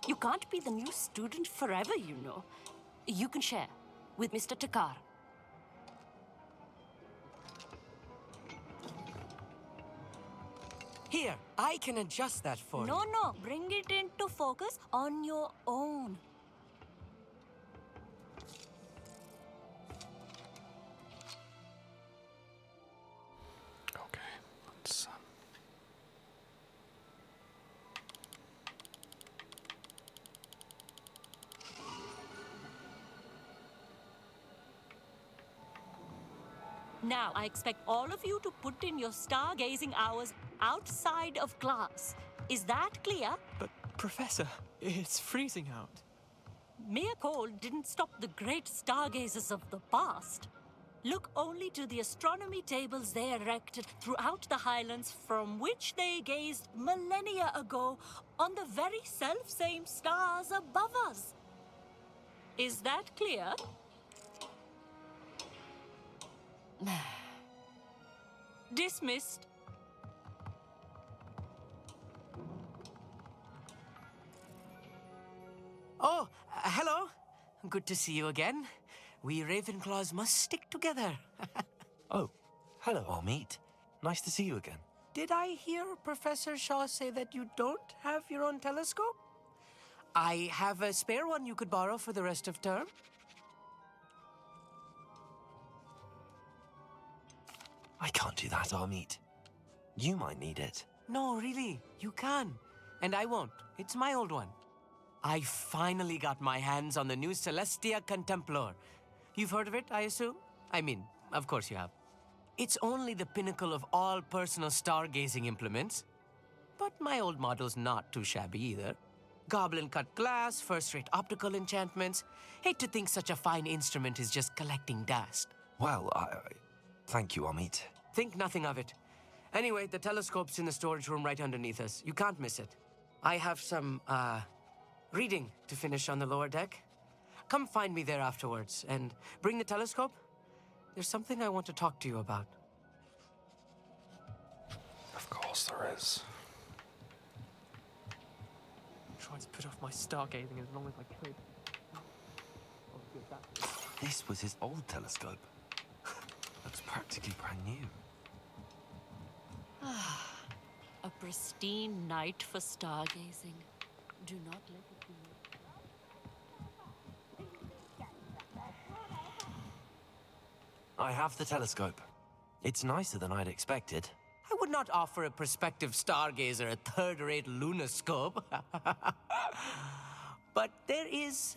You can't be the new student forever, you know. You can share with Mr. Takar. Here, I can adjust that for you. No, bring it into focus on your own. Okay, let's Now, I expect all of you to put in your stargazing hours outside of class. Is that clear? But, Professor, it's freezing out. Mere cold didn't stop the great stargazers of the past. Look only to the astronomy tables they erected throughout the Highlands from which they gazed millennia ago on the very self-same stars above us. Is that clear? Dismissed. Oh, hello. Good to see you again. We Ravenclaws must stick together. Oh, hello, Amit. Nice to see you again. Did I hear Professor Shaw say that you don't have your own telescope? I have a spare one you could borrow for the rest of term. I can't do that, Amit. You might need it. No, really, you can. And I won't. It's my old one. I finally got my hands on the new Celestia Contemplar. You've heard of it, I assume? I mean, of course you have. It's only the pinnacle of all personal stargazing implements. But my old model's not too shabby either. Goblin-cut glass, first-rate optical enchantments. Hate to think such a fine instrument is just collecting dust. Well, thank you, Amit. Think nothing of it. Anyway, the telescope's in the storage room right underneath us. You can't miss it. I have some, reading to finish on the lower deck. Come find me there afterwards, and bring the telescope. There's something I want to talk to you about. Of course there is. Tried to put off my stargazing as long as I could. This was his old telescope. Looks practically brand new. A pristine night for stargazing. Do not let it be. I have the telescope. It's nicer than I'd expected. I would not offer a prospective stargazer a third-rate lunoscope. But there is,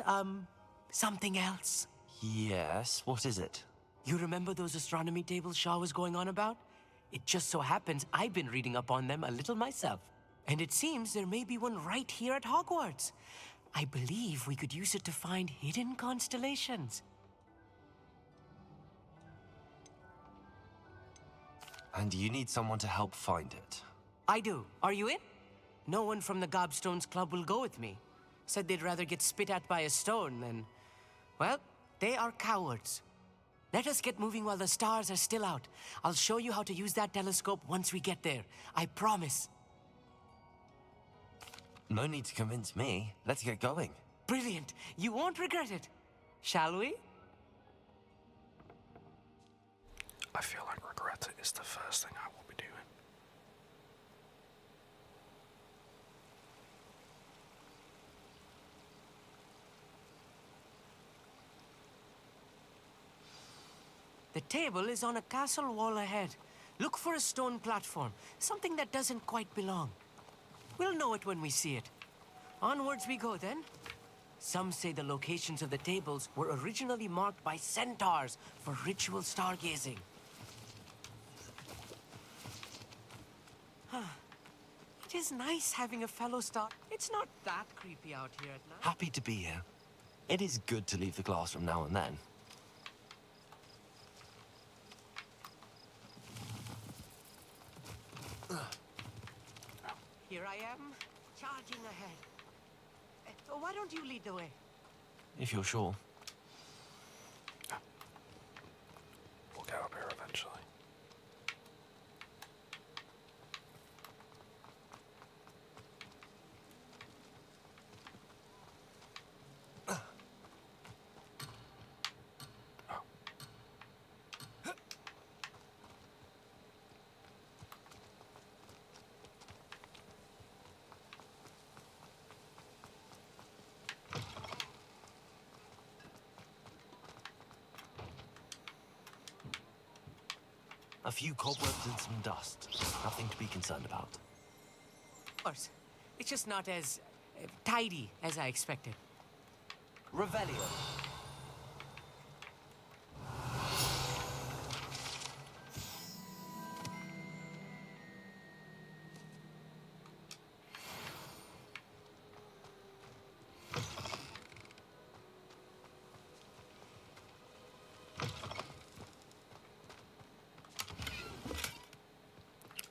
something else. Yes, what is it? You remember those astronomy tables Shaw was going on about? It just so happens I've been reading up on them a little myself. And it seems there may be one right here at Hogwarts. I believe we could use it to find hidden constellations. And you need someone to help find it. I do. Are you in? No one from the Gobstones Club will go with me. Said they'd rather get spit at by a stone than... Well, they are cowards. Let us get moving while the stars are still out. I'll show you how to use that telescope once we get there. I promise. No need to convince me. Let's get going. Brilliant. You won't regret it. Shall we? I feel like regret it is the first thing I will be doing. The table is on a castle wall ahead. Look for a stone platform, something that doesn't quite belong. We'll know it when we see it. Onwards we go then. Some say the locations of the tables were originally marked by centaurs for ritual stargazing. It is nice having a fellow star. It's not that creepy out here at night. Happy to be here. It is good to leave the classroom now and then. Here I am, charging ahead. Why don't you lead the way? If you're sure. We'll get up here eventually. A few cobwebs and some dust. Nothing to be concerned about. Of course. It's just not as tidy as I expected. Revelio.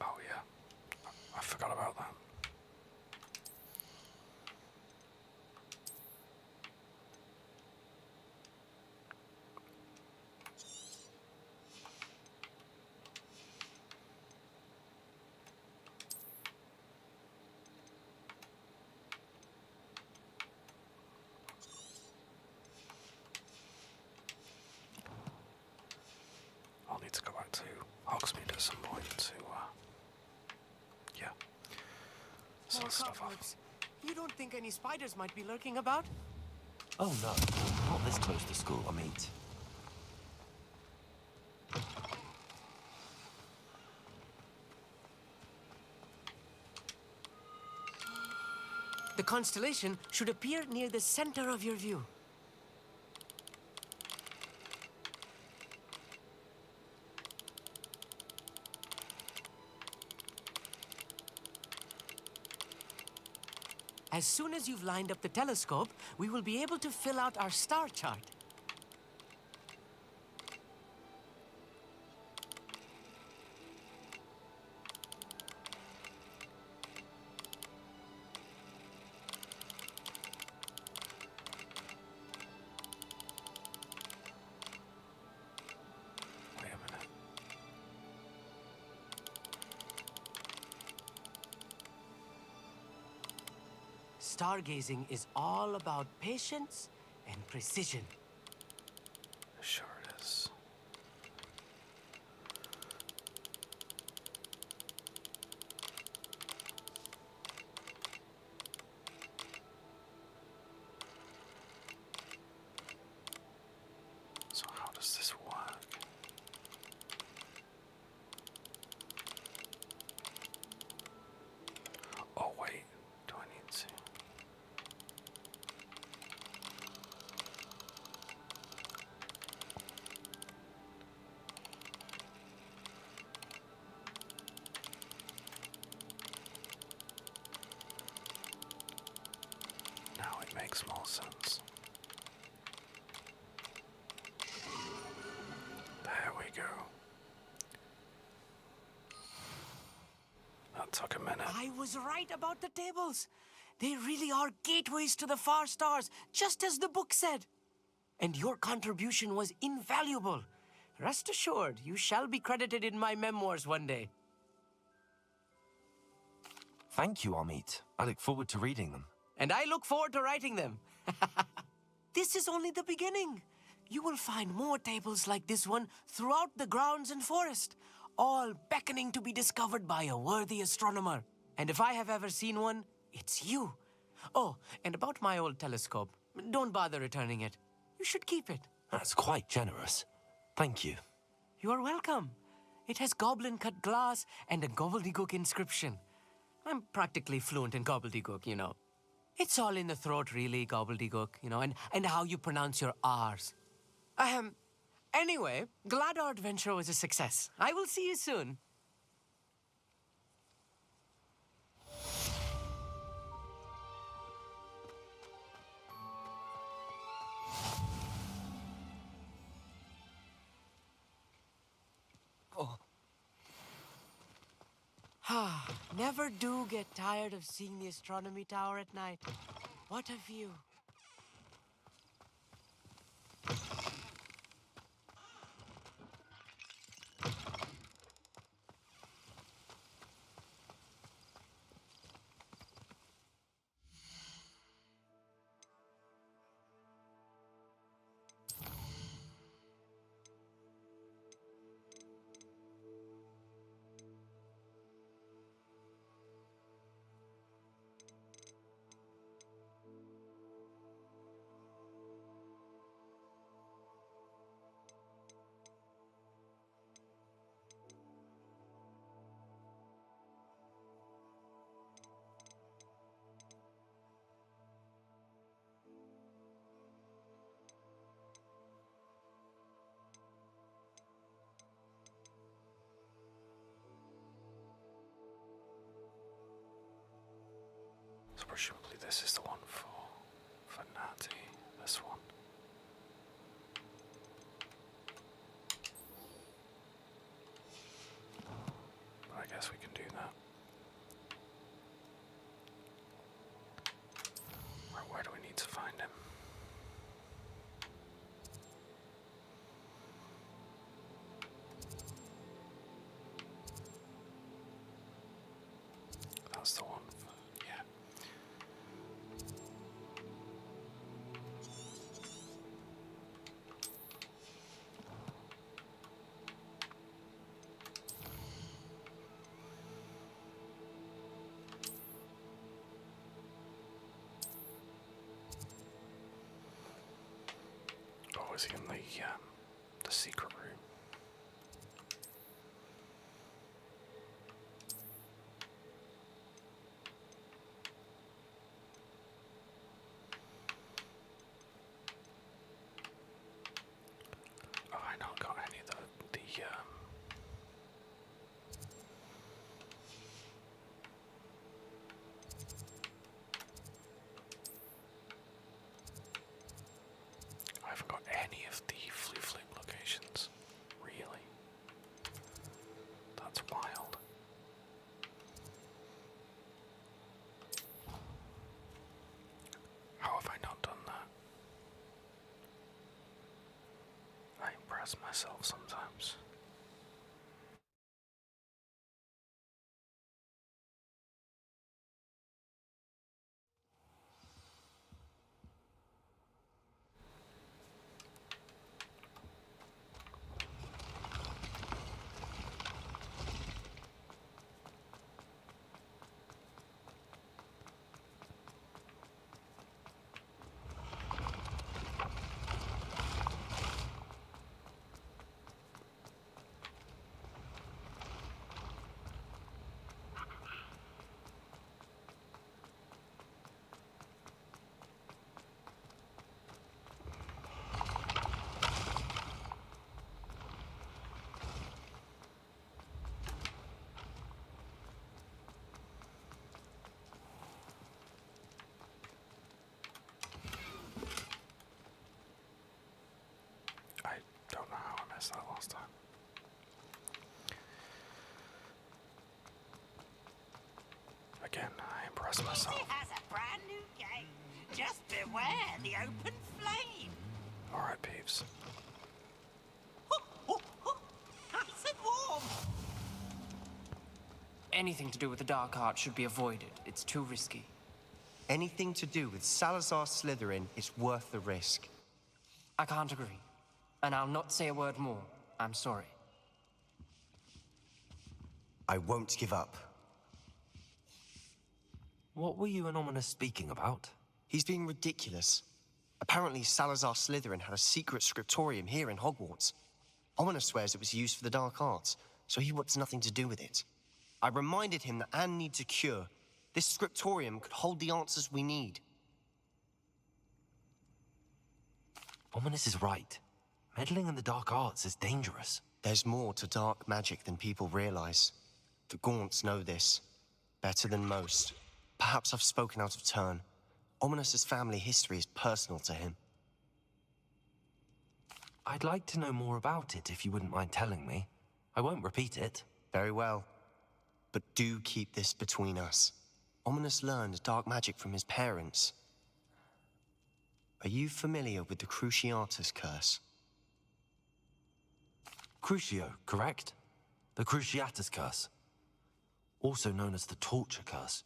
Oh yeah, I forgot about that. I'll need to go back to Hogsmeade at some point to, yeah, sell More stuff off. cobwebs. You don't think any spiders might be lurking about? Oh no, not this close to school, I mean. The constellation should appear near the center of your view. As soon as you've lined up the telescope, we will be able to fill out our star chart. stargazing is all about patience and precision. Sure it is. So how does this work? Oh wait, do I need to? Now it makes more sense. There we go. That took a minute. I was right about the tables. They really are gateways to the far stars, just as the book said. And your contribution was invaluable. Rest assured, you shall be credited in my memoirs one day. Thank you, Amit. I look forward to reading them. And I look forward to writing them. This is only the beginning. You will find more tables like this one throughout the grounds and forest, all beckoning to be discovered by a worthy astronomer. And if I have ever seen one, it's you. Oh, and about my old telescope, don't bother returning it. You should keep it. That's quite generous. Thank you. You are welcome. It has goblin-cut glass and a gobbledygook inscription. I'm practically fluent in gobbledygook, you know. It's all in the throat, really, gobbledygook, you know, and how you pronounce your R's. Anyway, glad our adventure was a success. I will see you soon. Never do get tired of seeing the astronomy tower at night. What a view. So presumably this is the one for Natty, this one. But I guess we can do that. Right, where do we need to find him? That's the one. Yeah. Oh, is he in the secret room? Oh, I not got any of the I haven't got any of the flea flip locations. Really? That's wild. How have I not done that? I impress myself sometimes. piss off. has a brand new gate. Just beware the open flame. Alright, peeps. Nice and warm. Anything to do with the dark art should be avoided. It's too risky. Anything to do with Salazar Slytherin is worth the risk. I can't agree. And I'll not say a word more. I'm sorry. I won't give up. What were you and Ominous speaking about? He's being ridiculous. Apparently, Salazar Slytherin had a secret scriptorium here in Hogwarts. Ominous swears it was used for the dark arts, so he wants nothing to do with it. I reminded him that Anne needs a cure. This scriptorium could hold the answers we need. Ominous is right. Meddling in the dark arts is dangerous. There's more to dark magic than people realize. The Gaunts know this. Better than most. Perhaps I've spoken out of turn. Ominous's family history is personal to him. I'd like to know more about it if you wouldn't mind telling me. I won't repeat it. Very well. But do keep this between us. Ominous learned dark magic from his parents. Are you familiar with the Cruciatus curse? Crucio, correct? The Cruciatus curse. Also known as the torture curse.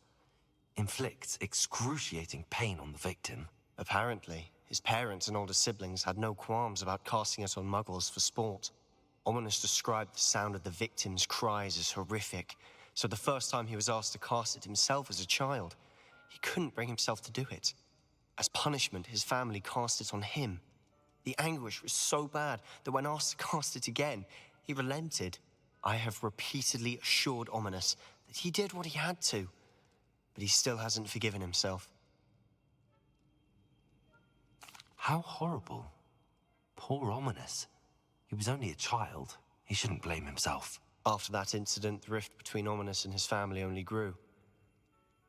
Inflicts excruciating pain on the victim. Apparently, his parents and older siblings had no qualms about casting it on muggles for sport. Ominous described the sound of the victim's cries as horrific, so the first time he was asked to cast it himself as a child, he couldn't bring himself to do it. As punishment, his family cast it on him. The anguish was so bad that when asked to cast it again, he relented. I have repeatedly assured Ominous that he did what he had to, but he still hasn't forgiven himself. How horrible. Poor Ominous. He was only a child. He shouldn't blame himself. After that incident, the rift between Ominous and his family only grew.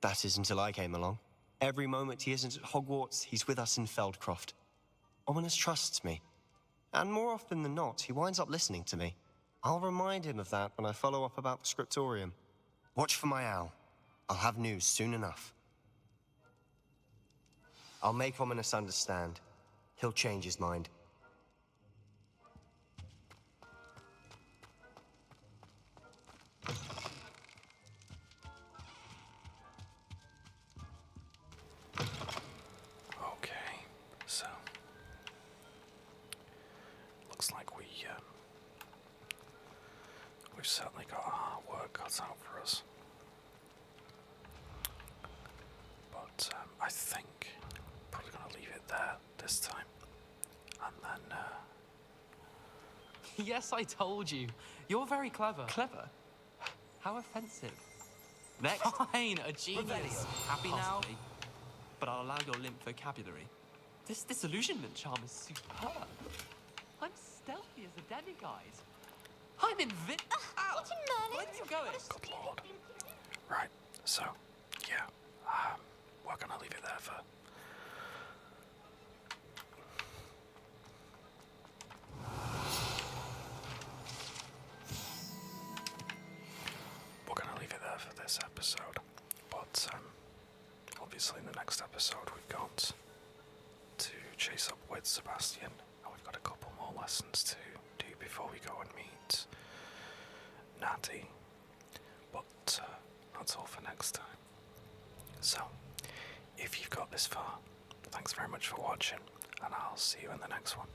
That is until I came along. Every moment he isn't at Hogwarts, he's with us in Feldcroft. Ominous trusts me. And more often than not, he winds up listening to me. I'll remind him of that when I follow up about the scriptorium. Watch for my owl. I'll have news soon enough. I'll make Ominous understand. He'll change his mind. Okay, so looks like we've certainly got our work cut out for us. But I think I'm probably gonna leave it there this time, and then Yes, I told you. You're very clever. Clever? How offensive. Next. Fine, a genius. Revelio. Happy now? Possibly. But I'll allow your limp vocabulary. This disillusionment charm is superb. I'm stealthy as a demiguise. I'm invincible. Ow! Where are you going? good lord. Right, so yeah, we're gonna leave it there for. We're gonna leave it there for this episode, but obviously in the next episode we've got to chase up with Sebastian, and we've got a couple more lessons to do before we go and meet Natty. But that's all for next time. So, if you've got this far, thanks very much for watching, and I'll see you in the next one.